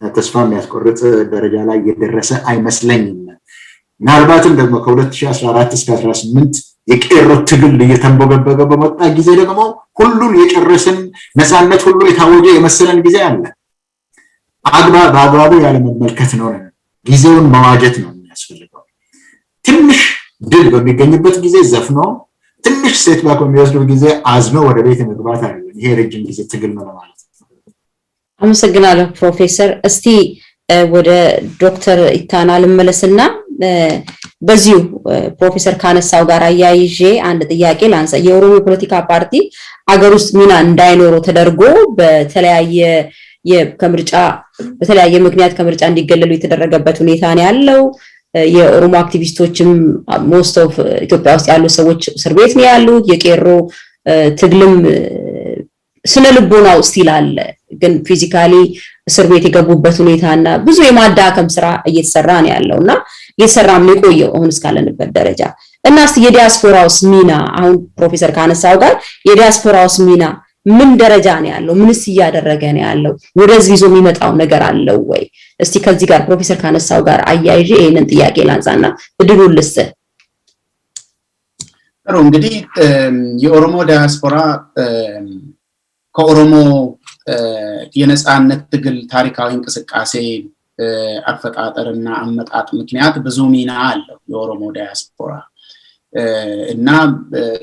ተስፋ የሚያስቆርጥ ደረጃ ላይ የደረሰ አይመስለኝም። ምናልባትም ደግሞ ከ2014 እስከ 18 የቄሮ ትግል እየተንቦገበገ በመጣ ጊዜ ደግሞ ሁሉን የጨረስን ነፃነት ሁሉ የታወጀ የመሰለን ጊዜ አለ። በአግባቡ ያለመመልከት ነው። ጊዜውን መዋጀት ነው የሚያስፈልገው። ትንሽ ድል በሚገኝበት ጊዜ ዘፍኖ፣ ትንሽ ሴትባክ በሚወስዱ ጊዜ አዝኖ ወደ ቤት መግባት አይደለም። ይሄ ረጅም ጊዜ ትግል ነው ማለት ነው። አመሰግናለሁ ፕሮፌሰር። እስቲ ወደ ዶክተር ኢታና ልመለስና በዚሁ ፕሮፌሰር ካነሳው ጋር አያይዤ አንድ ጥያቄ ላንሳ። የኦሮሞ ፖለቲካ ፓርቲ አገር ውስጥ ሚና እንዳይኖረው ተደርጎ በተለያየ ምክንያት ከምርጫ እንዲገለሉ የተደረገበት ሁኔታ ነው ያለው። የኦሮሞ አክቲቪስቶችም ሞስት ኦፍ ኢትዮጵያ ውስጥ ያሉ ሰዎች እስር ቤት ነው ያሉት። የቄሮ ትግልም ስነ ልቦና ውስጥ ይላል፣ ግን ፊዚካሊ እስር ቤት የገቡበት ሁኔታና ብዙ የማዳከም ስራ እየተሰራ ነው ያለውና እየተሰራም ነው የቆየው አሁን እስካለንበት ደረጃ። እና እስቲ የዲያስፖራውስ ሚና አሁን ፕሮፌሰር ካነሳው ጋር የዲያስፖራውስ ሚና ምን ደረጃ ነው ያለው? ምንስ እያደረገ ነው ያለው? ወደዚህ ይዞ የሚመጣው ነገር አለው ወይ? እስቲ ከዚህ ጋር ፕሮፌሰር ካነሳው ጋር አያይዤ ይሄንን ጥያቄ ላንሳና እድሉን ልስጥ። ጥሩ እንግዲህ የኦሮሞ ዲያስፖራ ከኦሮሞ የነጻነት ትግል ታሪካዊ እንቅስቃሴ አፈጣጠርና አመጣጥ ምክንያት ብዙ ሚና አለው የኦሮሞ ዲያስፖራ እና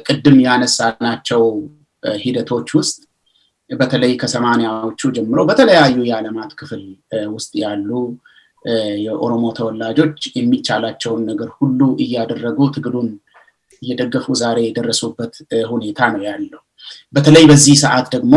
ቅድም ያነሳናቸው ሂደቶች ውስጥ በተለይ ከ80ዎቹ ጀምሮ በተለያዩ የዓለማት ክፍል ውስጥ ያሉ የኦሮሞ ተወላጆች የሚቻላቸውን ነገር ሁሉ እያደረጉ ትግሉን እየደገፉ ዛሬ የደረሱበት ሁኔታ ነው ያለው። በተለይ በዚህ ሰዓት ደግሞ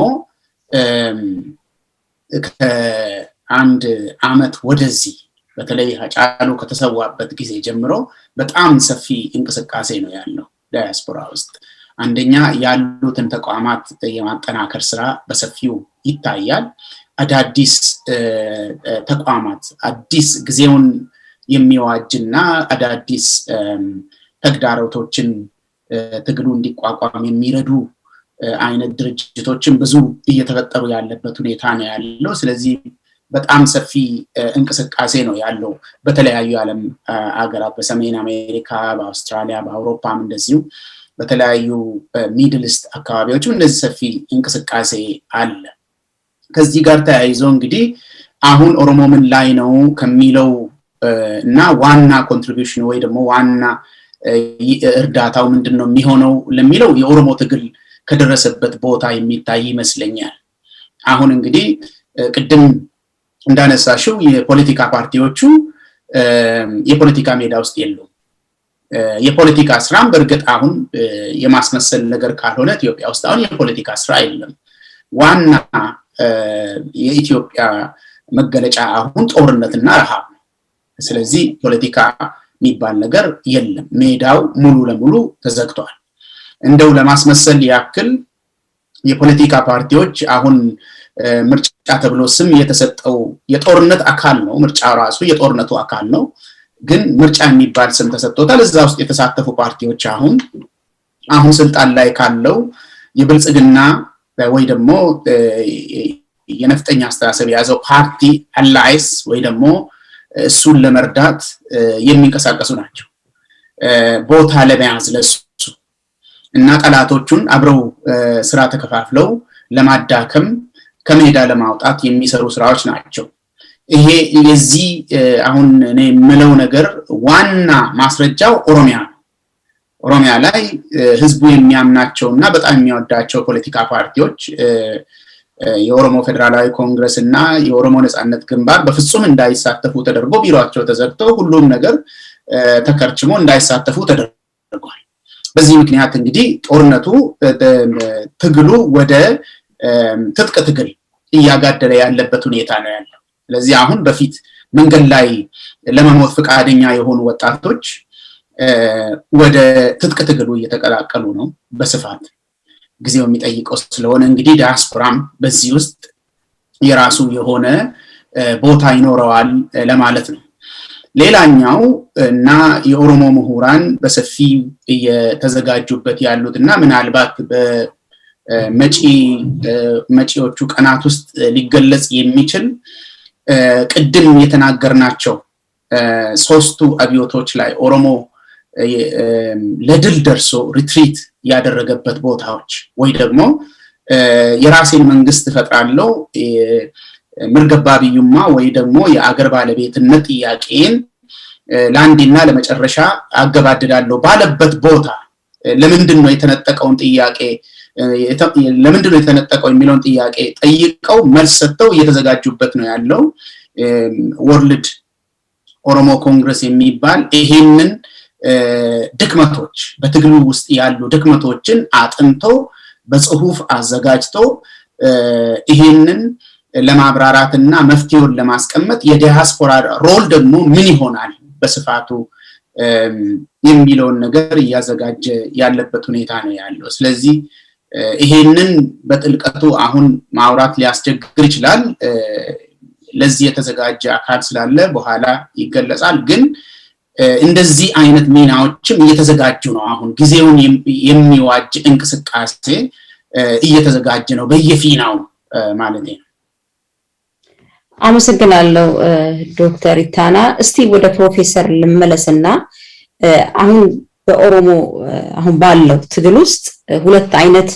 ከአንድ አመት ወደዚህ በተለይ ሃጫሉ ከተሰዋበት ጊዜ ጀምሮ በጣም ሰፊ እንቅስቃሴ ነው ያለው ዲያስፖራ ውስጥ። አንደኛ ያሉትን ተቋማት የማጠናከር ስራ በሰፊው ይታያል። አዳዲስ ተቋማት አዲስ ጊዜውን የሚዋጅና አዳዲስ ተግዳሮቶችን ትግሉ እንዲቋቋም የሚረዱ አይነት ድርጅቶችን ብዙ እየተፈጠሩ ያለበት ሁኔታ ነው ያለው። ስለዚህ በጣም ሰፊ እንቅስቃሴ ነው ያለው በተለያዩ ዓለም ሀገራት፣ በሰሜን አሜሪካ፣ በአውስትራሊያ፣ በአውሮፓም እንደዚሁ በተለያዩ ሚድል ኢስት አካባቢዎችም እንደዚህ ሰፊ እንቅስቃሴ አለ። ከዚህ ጋር ተያይዞ እንግዲህ አሁን ኦሮሞ ምን ላይ ነው ከሚለው እና ዋና ኮንትሪቢዩሽን ወይ ደግሞ ዋና እርዳታው ምንድነው የሚሆነው ለሚለው የኦሮሞ ትግል ከደረሰበት ቦታ የሚታይ ይመስለኛል። አሁን እንግዲህ ቅድም እንዳነሳሽው የፖለቲካ ፓርቲዎቹ የፖለቲካ ሜዳ ውስጥ የሉም። የፖለቲካ ስራም በእርግጥ አሁን የማስመሰል ነገር ካልሆነ ኢትዮጵያ ውስጥ አሁን የፖለቲካ ስራ የለም። ዋና የኢትዮጵያ መገለጫ አሁን ጦርነትና ረሃብ። ስለዚህ ፖለቲካ የሚባል ነገር የለም። ሜዳው ሙሉ ለሙሉ ተዘግቷል። እንደው ለማስመሰል ያክል የፖለቲካ ፓርቲዎች አሁን ምርጫ ተብሎ ስም የተሰጠው የጦርነት አካል ነው። ምርጫ ራሱ የጦርነቱ አካል ነው። ግን ምርጫ የሚባል ስም ተሰጥቶታል። እዛ ውስጥ የተሳተፉ ፓርቲዎች አሁን ስልጣን ላይ ካለው የብልጽግና ወይ ደግሞ የነፍጠኛ አስተሳሰብ የያዘው ፓርቲ አላይስ ወይ ደግሞ እሱን ለመርዳት የሚንቀሳቀሱ ናቸው። ቦታ ለመያዝ ለሱ እና ጠላቶቹን አብረው ስራ ተከፋፍለው ለማዳከም ከሜዳ ለማውጣት የሚሰሩ ስራዎች ናቸው። ይሄ የዚህ አሁን እኔ የምለው ነገር ዋና ማስረጃው ኦሮሚያ ላይ ህዝቡ የሚያምናቸውና በጣም የሚወዳቸው ፖለቲካ ፓርቲዎች የኦሮሞ ፌደራላዊ ኮንግረስ እና የኦሮሞ ነጻነት ግንባር በፍጹም እንዳይሳተፉ ተደርጎ ቢሮአቸው ተዘግተው ሁሉም ነገር ተከርችሞ እንዳይሳተፉ ተደርጓል። በዚህ ምክንያት እንግዲህ ጦርነቱ ትግሉ ወደ ትጥቅ ትግል እያጋደለ ያለበት ሁኔታ ነው ያለው። ስለዚህ አሁን በፊት መንገድ ላይ ለመሞት ፈቃደኛ የሆኑ ወጣቶች ወደ ትጥቅ ትግሉ እየተቀላቀሉ ነው በስፋት ጊዜው የሚጠይቀው ስለሆነ እንግዲህ ዲያስፖራም በዚህ ውስጥ የራሱ የሆነ ቦታ ይኖረዋል ለማለት ነው። ሌላኛው እና የኦሮሞ ምሁራን በሰፊ እየተዘጋጁበት ያሉትና ምናልባት በመጪዎቹ ቀናት ውስጥ ሊገለጽ የሚችል ቅድም የተናገርናቸው ሶስቱ አብዮቶች ላይ ኦሮሞ ለድል ደርሶ ሪትሪት ያደረገበት ቦታዎች ወይ ደግሞ የራሴን መንግስት ፈጥራለሁ ምርገባ ቢዩማ ወይ ደግሞ የአገር ባለቤትነት ጥያቄን ለአንድና ለመጨረሻ አገባድዳለሁ ባለበት ቦታ ለምንድነው የተነጠቀውን ጥያቄ ለምንድነው የተነጠቀው የሚለውን ጥያቄ ጠይቀው መልስ ሰጥተው እየተዘጋጁበት ነው ያለው። ወርልድ ኦሮሞ ኮንግረስ የሚባል ይሄንን ድክመቶች በትግሉ ውስጥ ያሉ ድክመቶችን አጥንቶ በጽሁፍ አዘጋጅቶ ይሄንን ለማብራራትና መፍትሄውን ለማስቀመጥ የዲያስፖራ ሮል ደግሞ ምን ይሆናል በስፋቱ የሚለውን ነገር ያዘጋጀ ያለበት ሁኔታ ነው ያለው። ስለዚህ ይሄንን በጥልቀቱ አሁን ማውራት ሊያስቸግር ይችላል። ለዚህ የተዘጋጀ አካል ስላለ በኋላ ይገለጻል። ግን እንደዚህ አይነት ሚናዎችም እየተዘጋጁ ነው። አሁን ጊዜውን የሚዋጅ እንቅስቃሴ እየተዘጋጀ ነው በየፊናው ማለት ነው። አመሰግናለሁ ዶክተር ኢታና። እስቲ ወደ ፕሮፌሰር ልመለስና አሁን በኦሮሞ አሁን ባለው ትግል ውስጥ ሁለት አይነት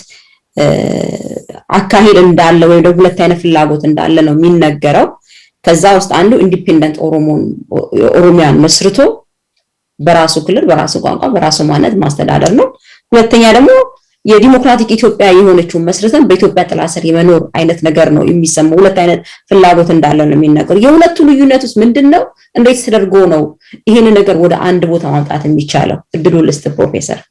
አካሄድ እንዳለ ወይ ደግሞ ሁለት አይነት ፍላጎት እንዳለ ነው የሚነገረው። ከዛ ውስጥ አንዱ ኢንዲፔንደንት ኦሮሚያን መስርቶ በራሱ ክልል በራሱ ቋንቋ በራሱ ማንነት ማስተዳደር ነው። ሁለተኛ ደግሞ የዲሞክራቲክ ኢትዮጵያ የሆነችው መስርተን በኢትዮጵያ ጥላ ስር የመኖር አይነት ነገር ነው የሚሰማው። ሁለት አይነት ፍላጎት እንዳለ ነው የሚነገረው። የሁለቱ ልዩነትስ ምንድነው? እንዴት ተደርጎ ነው ይሄን ነገር ወደ አንድ ቦታ ማምጣት የሚቻለው? እድሉን ልስጥ ፕሮፌሰር።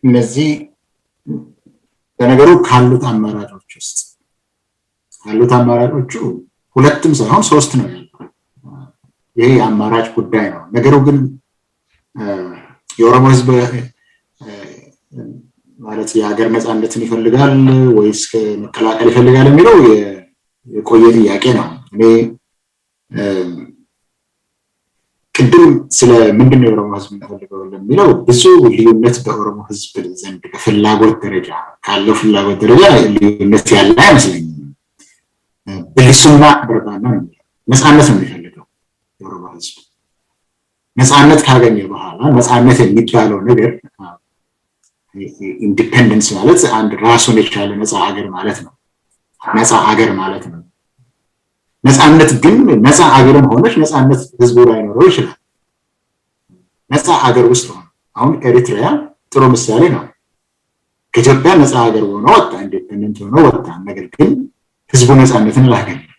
እነዚህ በነገሩ ካሉት አማራጮቹ ሁለትም ሳይሆን ሶስት ነው ያለው። ይሄ አማራጭ ጉዳይ ነው። ነገሩ ግን የኦሮሞ ህዝብ ማለት የሀገር ነፃነትን ይፈልጋል ወይስ መከላከል ይፈልጋል የሚለው የቆየ ጥያቄ ነው። እኔ ቅድም ስለ ምንድነው የኦሮሞ ህዝብ የሚፈልገው ለሚለው ብዙ ልዩነት በኦሮሞ ህዝብ ዘንድ በፍላጎት ደረጃ ካለው ፍላጎት ደረጃ ልዩነት ያለ አይመስለኝም። ብልሱና በርባና ነው ነፃነት ነው የሚፈልገው የኦሮሞ ህዝብ። ነፃነት ካገኘ በኋላ ነፃነት የሚባለው ነገር ኢንዲፔንደንስ ማለት አንድ ራሱን የቻለ ነፃ ሀገር ማለት ነው። ነፃ ሀገር ማለት ነው። ነፃነት ግን ነፃ ሀገርም ሆነች ነፃነት ህዝቡ ላይ ኖረው ይችላል። ነፃ ሀገር ውስጥ ሆነ አሁን ኤሪትሪያ ጥሩ ምሳሌ ነው። ከኢትዮጵያ ነፃ ሀገር ሆኖ ወጣ፣ ኢንዲፔንደንት ሆኖ ወጣ። ነገር ግን ህዝቡ ነፃነትን አላገኘም።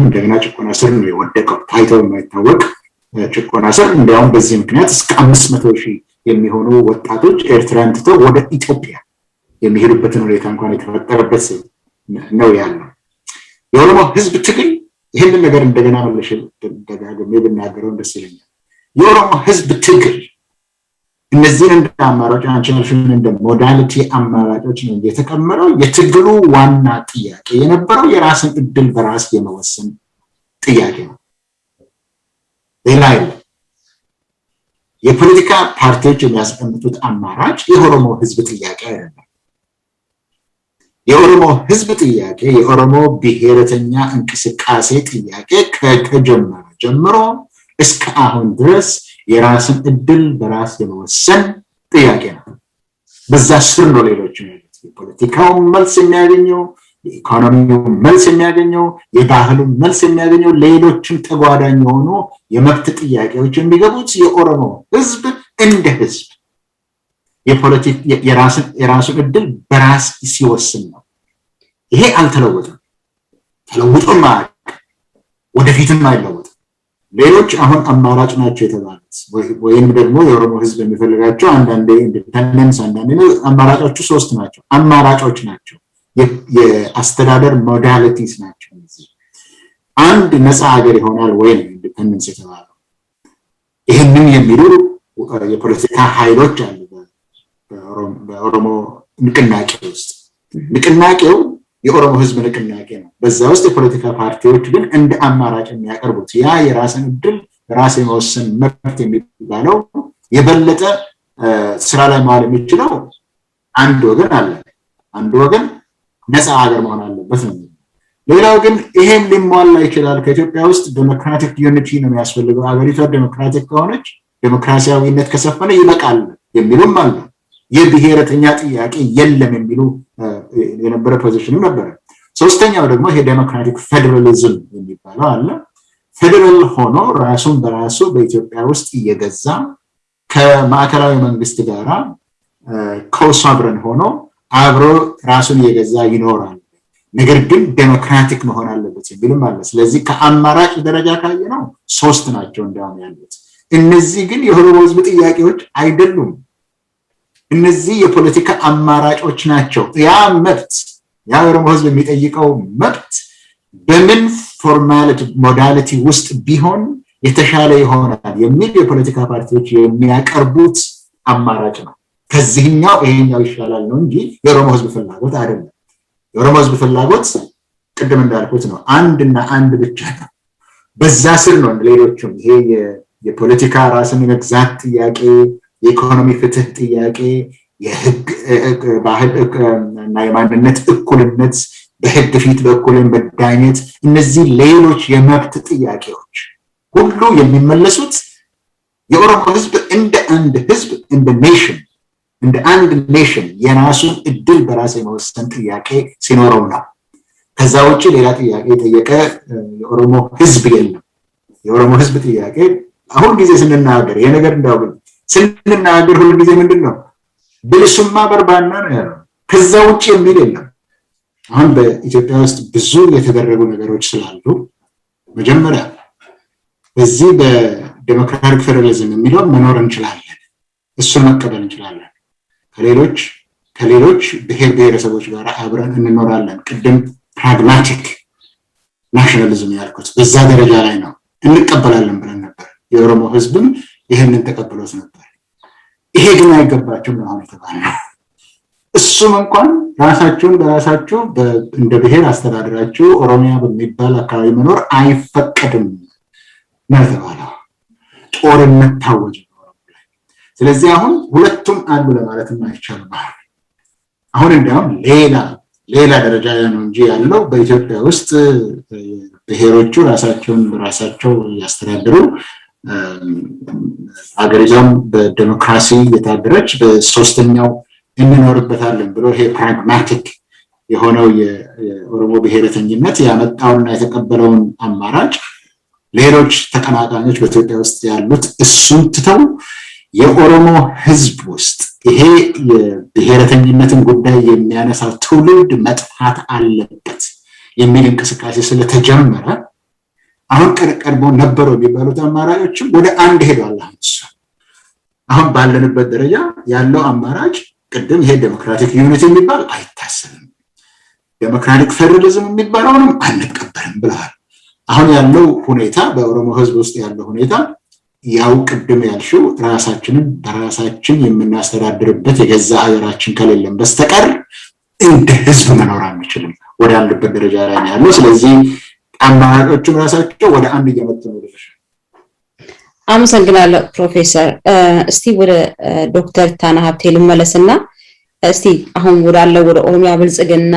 እንደገና ጭቆና ስር ነው የወደቀው። ታይቶ የማይታወቅ ጭቆና ስር። እንዲያውም በዚህ ምክንያት እስከ 500,000 የሚሆኑ ወጣቶች ኤርትራን ትተው ወደ ኢትዮጵያ የሚሄዱበትን ሁኔታ እንኳን የተፈጠረበት ነው ያለው። የኦሮሞ ህዝብ ትግል ይህንን ነገር እንደገና መለሽ ደጋግሜ ብናገረው ደስ ይለኛል። የኦሮሞ ህዝብ ትግል እነዚህን እንደ አማራጭ አንቺን እንደ ሞዳሊቲ አማራጮች ነው የተቀመጠው። የትግሉ ዋና ጥያቄ የነበረው የራስን እድል በራስ የመወሰን ጥያቄ ነው። ሌላ አይደለም። የፖለቲካ ፓርቲዎች የሚያስቀምጡት አማራጭ የኦሮሞ ህዝብ ጥያቄ አይደለም። የኦሮሞ ህዝብ ጥያቄ የኦሮሞ ብሔረተኛ እንቅስቃሴ ጥያቄ ከጀመረ ጀምሮ እስከ አሁን ድረስ የራስን እድል በራስ የመወሰን ጥያቄ ነው። በዛ ስር ነው ሌሎች ያሉት። የፖለቲካው መልስ የሚያገኘው፣ የኢኮኖሚው መልስ የሚያገኘው፣ የባህሉ መልስ የሚያገኘው፣ ሌሎችም ተጓዳኝ የሆኑ የመብት ጥያቄዎች የሚገቡት የኦሮሞ ህዝብ እንደ ህዝብ የራስን እድል በራስ ሲወስን ነው። ይሄ አልተለወጠም። ተለውጦም ወደፊትም አይለወጥም። ሌሎች አሁን አማራጭ ናቸው የተባሉት ወይም ደግሞ የኦሮሞ ህዝብ የሚፈልጋቸው አንዳንዴ ኢንዲፔንደንስ አንዳንዴ አማራጮቹ ሶስት ናቸው። አማራጮች ናቸው፣ የአስተዳደር ሞዳሊቲስ ናቸው። አንድ ነፃ ሀገር ይሆናል ወይ ኢንዲፔንደንስ የተባለው። ይህንን የሚሉ የፖለቲካ ኃይሎች አሉ በኦሮሞ ንቅናቄ ውስጥ። ንቅናቄው የኦሮሞ ህዝብ ንቅናቄ ነው። በዛ ውስጥ የፖለቲካ ፓርቲዎች ግን እንደ አማራጭ የሚያቀርቡት ያ የራስን እድል ራስ የመወሰን መብት የሚባለው የበለጠ ስራ ላይ መዋል የሚችለው አንድ ወገን አለ። አንድ ወገን ነፃ ሀገር መሆን አለበት ነው። ሌላው ግን ይሄን ሊሟላ ይችላል። ከኢትዮጵያ ውስጥ ዴሞክራቲክ ዩኒቲ ነው የሚያስፈልገው። ሀገሪቷ ዴሞክራቲክ ከሆነች ዴሞክራሲያዊነት ከሰፈነ ይበቃል የሚሉም አሉ። የብሔረተኛ ጥያቄ የለም የሚሉ የነበረ ፖዚሽንም ነበረ። ሶስተኛው ደግሞ ይሄ ዴሞክራቲክ ፌደራሊዝም የሚባለው አለ። ፌደራል ሆኖ ራሱን በራሱ በኢትዮጵያ ውስጥ እየገዛ ከማዕከላዊ መንግስት ጋራ ኮሶቨረን ሆኖ አብሮ ራሱን እየገዛ ይኖራል። ነገር ግን ዴሞክራቲክ መሆን አለበት የሚልም አለ። ስለዚህ ከአማራጭ ደረጃ ካየነው ሶስት ናቸው እንደውም ያሉት። እነዚህ ግን የኦሮሞ ህዝብ ጥያቄዎች አይደሉም። እነዚህ የፖለቲካ አማራጮች ናቸው። ያ መብት ያ የኦሮሞ ህዝብ የሚጠይቀው መብት በምን ፎርማሊቲ ሞዳሊቲ ውስጥ ቢሆን የተሻለ ይሆናል የሚል የፖለቲካ ፓርቲዎች የሚያቀርቡት አማራጭ ነው። ከዚህኛው ይሄኛው ይሻላል ነው እንጂ የኦሮሞ ህዝብ ፍላጎት አይደለም። የኦሮሞ ህዝብ ፍላጎት ቅድም እንዳልኩት ነው፣ አንድና አንድ ብቻ ነው። በዛ ስር ነው ሌሎችም ይሄ የፖለቲካ ራስን የመግዛት ጥያቄ፣ የኢኮኖሚ ፍትህ ጥያቄ፣ የህግ ባህል እና የማንነት እኩልነት፣ በህግ ፊት በእኩል መዳኘት፣ እነዚህ ሌሎች የመብት ጥያቄዎች ሁሉ የሚመለሱት የኦሮሞ ህዝብ እንደ አንድ ህዝብ እንደ አንድ ኔሽን የራሱን እድል በራስ የመወሰን ጥያቄ ሲኖረው ነው። ከዛ ውጪ ሌላ ጥያቄ የጠየቀ የኦሮሞ ህዝብ የለም። የኦሮሞ ህዝብ ጥያቄ አሁን ጊዜ ስንናገር የነገር እንዳውቅ ስንናገር ሁሉ ጊዜ ምንድነው ብልሱማ በርባና ነው ያለው። ከዛ ውጪ የሚል የለም። አሁን በኢትዮጵያ ውስጥ ብዙ የተደረጉ ነገሮች ስላሉ መጀመሪያ በዚህ በዴሞክራቲክ ፌደራሊዝም የሚለው መኖር እንችላለን፣ እሱን መቀበል እንችላለን። ከሌሎች ብሔር ብሔረሰቦች ጋር አብረን እንኖራለን። ቅድም ፕራግማቲክ ናሽናሊዝም ያልኩት በዛ ደረጃ ላይ ነው። እንቀበላለን ብለን ነበር። የኦሮሞ ህዝብም ይሄንን ተቀብሎት ነበር። ይሄ ግን አይገባቸውም ነው የተባለው። እሱም እንኳን ራሳቸውን በራሳቸው እንደ ብሔር አስተዳደራቸው ኦሮሚያ በሚባል አካባቢ መኖር አይፈቀድም ነው የተባለው። ጦርነት ታወጀ። ስለዚህ አሁን ሁለቱም አሉ ለማለት አይቻልም። አሁን እንዲያውም ሌላ ደረጃ ነው እንጂ ያለው በኢትዮጵያ ውስጥ ብሔሮቹ ራሳቸውን በራሳቸው ያስተዳድሩ፣ ሀገሪቷም በዲሞክራሲ የታደረች በሶስተኛው እንኖርበታለን ብሎ ይሄ ፕራግማቲክ የሆነው የኦሮሞ ብሔረተኝነት ያመጣውና የተቀበለውን አማራጭ ሌሎች ተቀናቃኞች በኢትዮጵያ ውስጥ ያሉት እሱን ትተው የኦሮሞ ህዝብ ውስጥ ይሄ የብሔረተኝነትን ጉዳይ የሚያነሳው ትውልድ መጥፋት አለበት የሚል እንቅስቃሴ ስለተጀመረ አሁን ቀድሞ ነበሩ የሚባሉት አማራጮችም ወደ አንድ ሄዷል። አሁን ባለንበት ደረጃ ያለው አማራጭ ቅድም ይሄ ዴሞክራቲክ ዩኒቲ የሚባል አይታሰብም፣ ዴሞክራቲክ ፌደራሊዝም የሚባለውንም አንቀበልም ብለዋል። አሁን ያለው ሁኔታ በኦሮሞ ህዝብ ውስጥ ያለው ሁኔታ ያው ቅድም ያልሽው ራሳችንን በራሳችን የምናስተዳድርበት የገዛ ሀገራችን ከሌለም በስተቀር እንደ ህዝብ መኖር አንችልም ወደ አንድበት ደረጃ ላይ ያለው። ስለዚህ አማራጮቹም ራሳቸው ወደ አንድ እየመጡ ነው። አመሰግናለሁ ፕሮፌሰር። እስቲ ወደ ዶክተር ታና ሀብቴ ልመለስና እስቲ አሁን ወደ ኦሮሚያ ብልጽግና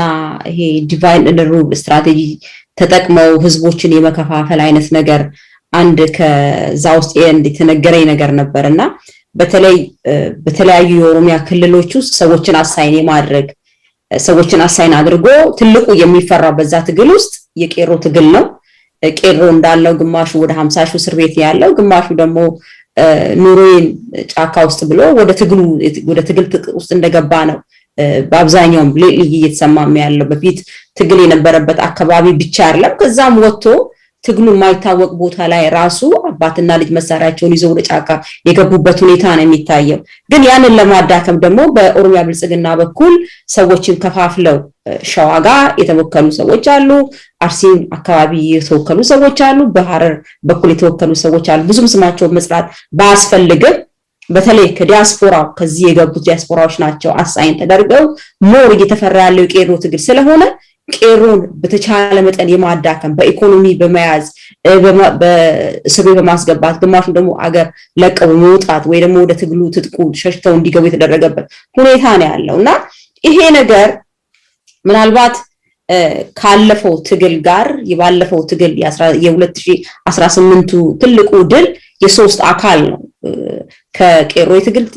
ይሄ ዲቫይድ ሩል ስትራቴጂ ተጠቅመው ህዝቦችን የመከፋፈል አይነት ነገር አንድ ከዛ ውስጥ የተነገረኝ ነገር ነበርና በተለያዩ የኦሮሚያ ክልሎች ውስጥ ሰዎችን አሳይን አድርጎ ትልቁ የሚፈራው በዛ ትግል ውስጥ የቄሮ ትግል ነው። ቄሮ እንዳለው ግማሹ ወደ 50 ሺህ እስር ቤት ያለው፣ ግማሹ ደግሞ ኑሮዬን ጫካ ውስጥ ብሎ ወደ ትግል ውስጥ እንደገባ ነው በአብዛኛው እየተሰማም ያለው። በፊት ትግል የነበረበት አካባቢ ብቻ አይደለም፣ ከዛም ወጥቶ ትግሉ የማይታወቅ ቦታ ላይ ራሱ አባትና ልጅ መሳሪያቸውን ይዘው ወደ ጫካ የገቡበት ሁኔታ ነው የሚታየው። ግን ያንን ለማዳከም ደግሞ በኦሮሚያ ብልጽግና በኩል ሰዎችን ከፋፍለው ሸዋ ጋር የተወከሉ ሰዎች አሉ፣ አርሲን አካባቢ የተወከሉ ሰዎች አሉ፣ በሐረር በኩል የተወከሉ ሰዎች አሉ። ብዙም ስማቸውን መጥራት ባያስፈልግም በተለይ ከዲያስፖራው ከዚህ የገቡት ዲያስፖራዎች ናቸው አሳይን ተደርገው ሞር እየተፈራ ያለው ቄሮ ትግል ስለሆነ ቄሮን በተቻለ መጠን የማዳከም በኢኮኖሚ በመያዝ በእስር በማስገባት ግማሹ ደግሞ አገር ለቀው መውጣት ወይ ደግሞ ወደ ትግሉ ትጥቁ ሸሽተው እንዲገቡ የተደረገበት ሁኔታ ነው ያለውና ይሄ ነገር ምናልባት ካለፈው ትግል ጋር የባለፈው ትግል የ2018ቱ ትልቁ ድል የሶስት አካል ነው።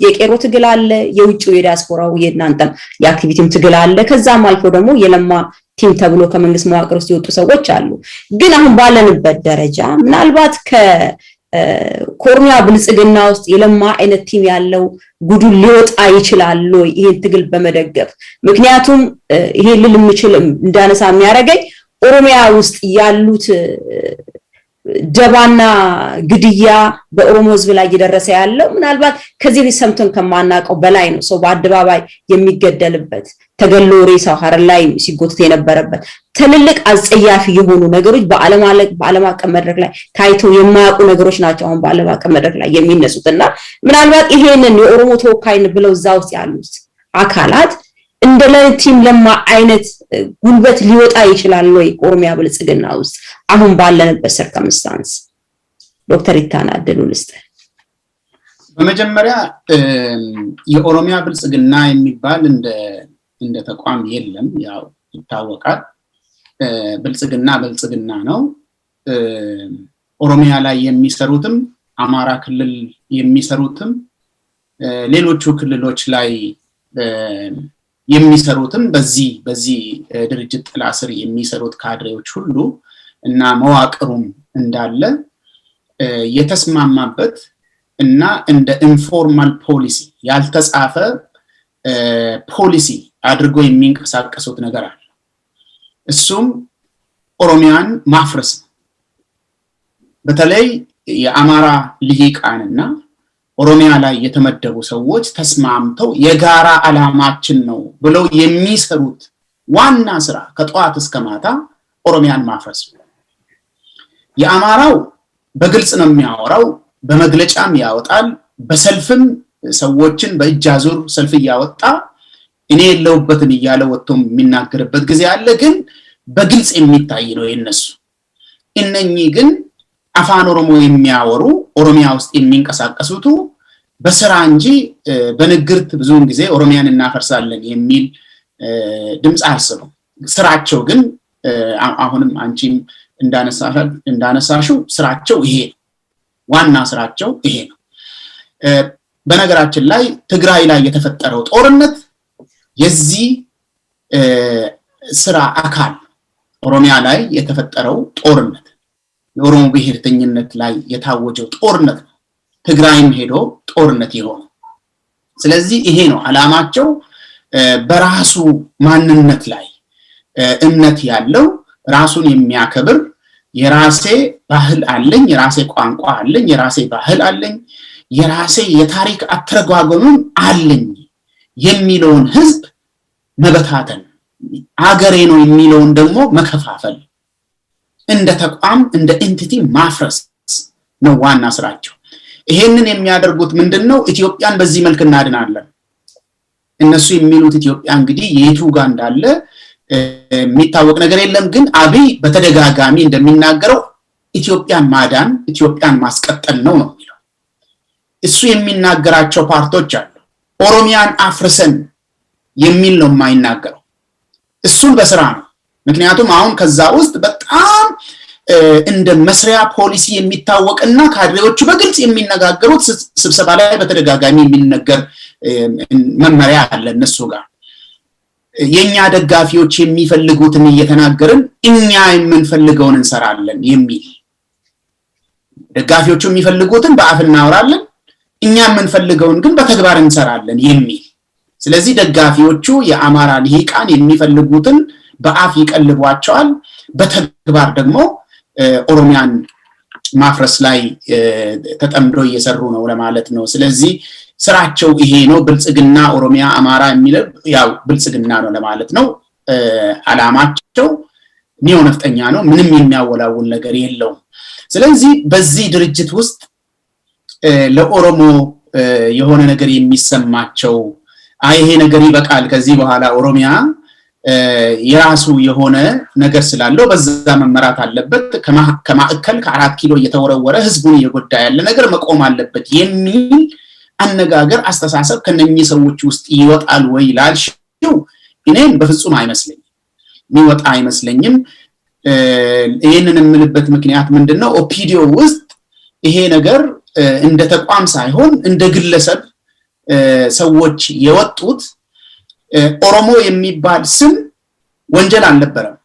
የቄሮ ትግል አለ፣ የውጭው የዲያስፖራው የናንተም የአክቲቪቲም ትግል አለ። ከዛም አልፎ ደግሞ የለማ ቲም ተብሎ ከመንግስት መዋቅር ውስጥ የወጡ ሰዎች አሉ። ግን አሁን ባለንበት ደረጃ ምናልባት ከኦሮሚያ ብልጽግና ውስጥ የለማ አይነት ቲም ያለው ጉዱ ሊወጣ ይችላል ወይ ይሄን ትግል በመደገፍ? ምክንያቱም ይሄ ልል የምችል እንዳነሳ የሚያደርገኝ ኦሮሚያ ውስጥ ያሉት ደባና ግድያ በኦሮሞ ህዝብ ላይ እየደረሰ ያለው ምናልባት ከዚህ ሰምተን ከማናቀው በላይ ነው። ሰው በአደባባይ የሚገደልበት ተገሎ ሬሳው ሐረር ላይ ሲጎተት የነበረበት ትልልቅ አጸያፊ የሆኑ ነገሮች በዓለም አቀፍ መድረክ ላይ ታይተው የማያውቁ ነገሮች ናቸው አሁን በዓለም አቀፍ መድረክ ላይ የሚነሱትና ምናልባት ይሄንን የኦሮሞ ተወካይን ብለው እዛ ውስጥ ያሉት አካላት እንደ ለቲም ለማ አይነት ጉልበት ሊወጣ ይችላል ወይ ኦሮሚያ ብልጽግና ውስጥ አሁን ባለንበት ሰርከምስታንስ? ዶክተር ኢታና አደሉ ልስጥ። በመጀመሪያ የኦሮሚያ ብልጽግና የሚባል እንደ ተቋም የለም፣ ያው ይታወቃል። ብልጽግና ነው። ኦሮሚያ ላይ የሚሰሩትም አማራ ክልል የሚሰሩትም ሌሎቹ ክልሎች ላይ የሚሰሩትም በዚህ ድርጅት ጥላ ስር የሚሰሩት ካድሬዎች ሁሉ እና መዋቅሩም እንዳለ የተስማማበት እና እንደ ኢንፎርማል ፖሊሲ ያልተጻፈ ፖሊሲ አድርጎ የሚንቀሳቀሱት ነገር አለ። እሱም ኦሮሚያን ማፍረስ ነው። በተለይ የአማራ ልሂቃንና ኦሮሚያ ላይ የተመደቡ ሰዎች ተስማምተው የጋራ አላማችን ነው ብለው የሚሰሩት ዋና ስራ ከጧት እስከ ማታ ኦሮሚያን ማፍረስ ነው። የአማራው በግልጽ ነው የሚያወራው፣ በመግለጫም ያወጣል፣ በሰልፍም ሰዎችን በእጃዙር ሰልፍ ያወጣ እኔ የለውበትን እያለ ወጥቶም የሚናገርበት ጊዜ አለ። ግን በግልጽ የሚታይ ነው የነሱ። እነኚህ ግን አፋን ኦሮሞ የሚያወሩ ኦሮሚያ ውስጥ የሚንቀሳቀሱት በስራ እንጂ በንግርት ብዙውን ጊዜ ኦሮሚያን እናፈርሳለን የሚል ድምጽ አልሰሙ። ስራቸው ግን አሁንም አንቺም እንዳነሳሽው ስራቸው ይሄ ነው። ዋና ስራቸው ይሄ ነው። በነገራችን ላይ ትግራይ ላይ የተፈጠረው ጦርነት የዚህ ስራ አካል ኦሮሚያ ላይ የተፈጠረው ጦርነት የኦሮሞ ብሔርተኝነት ላይ የታወጀው ጦርነት ነው ትግራይም ሄዶ ጦርነት ይሆን። ስለዚህ ይሄ ነው አላማቸው። በራሱ ማንነት ላይ እምነት ያለው ራሱን የሚያከብር የራሴ ባህል አለኝ፣ የራሴ ቋንቋ አለኝ፣ የራሴ ባህል አለኝ፣ የራሴ የታሪክ አተረጓጎም አለኝ የሚለውን ህዝብ መበታተን፣ አገሬ ነው የሚለውን ደግሞ መከፋፈል፣ እንደ ተቋም እንደ ኤንቲቲ ማፍረስ ነው ዋና ስራቸው። ይሄንን የሚያደርጉት ምንድነው? ኢትዮጵያን በዚህ መልክ እናድናለን። እነሱ የሚሉት ኢትዮጵያ እንግዲህ የቱ ጋር እንዳለ የሚታወቅ ነገር የለም። ግን አብይ በተደጋጋሚ እንደሚናገረው ኢትዮጵያን ማዳን ኢትዮጵያን ማስቀጠል ነው የሚለው። እሱ የሚናገራቸው ፓርቶች አሉ። ኦሮሚያን አፍርሰን የሚል ነው የማይናገረው። እሱን በስራ ነው። ምክንያቱም አሁን ከዛ ውስጥ በጣም እንደ መስሪያ ፖሊሲ የሚታወቅና ካድሬዎቹ በግልጽ የሚነጋገሩት ስብሰባ ላይ በተደጋጋሚ የሚነገር መመሪያ አለ እነሱ ጋር። የኛ ደጋፊዎች የሚፈልጉትን እየተናገርን እኛ የምንፈልገውን እንሰራለን የሚል፣ ደጋፊዎቹ የሚፈልጉትን በአፍ እናወራለን፣ እኛ የምንፈልገውን ግን በተግባር እንሰራለን የሚል። ስለዚህ ደጋፊዎቹ የአማራ ልሂቃን የሚፈልጉትን በአፍ ይቀልቧቸዋል፣ በተግባር ደግሞ ኦሮሚያን ማፍረስ ላይ ተጠምደው እየሰሩ ነው ለማለት ነው። ስለዚህ ስራቸው ይሄ ነው። ብልጽግና ኦሮሚያ አማራ የሚለው ያው ብልጽግና ነው ለማለት ነው። አላማቸው ኒዮነፍጠኛ ነው። ምንም የሚያወላውል ነገር የለውም። ስለዚህ በዚህ ድርጅት ውስጥ ለኦሮሞ የሆነ ነገር የሚሰማቸው ይሄ ነገር ይበቃል፣ ከዚህ በኋላ ኦሮሚያ የራሱ የሆነ ነገር ስላለው በዛ መመራት አለበት፣ ከማዕከል ከ4 ኪሎ እየተወረወረ ህዝቡን እየጎዳ ያለ ነገር መቆም አለበት የሚል አነጋገር አስተሳሰብ ከነኚህ ሰዎች ውስጥ ይወጣል ወይ ላልሽው እኔም በፍጹም አይመስለኝም፣ የሚወጣ አይመስለኝም። ይሄንን የምልበት ምክንያት ምንድነው? ኦፒዲዮ ውስጥ ይሄ ነገር እንደ ተቋም ሳይሆን እንደ ግለሰብ ሰዎች የወጡት ኦሮሞ የሚባል ስም ወንጀል አልነበረም።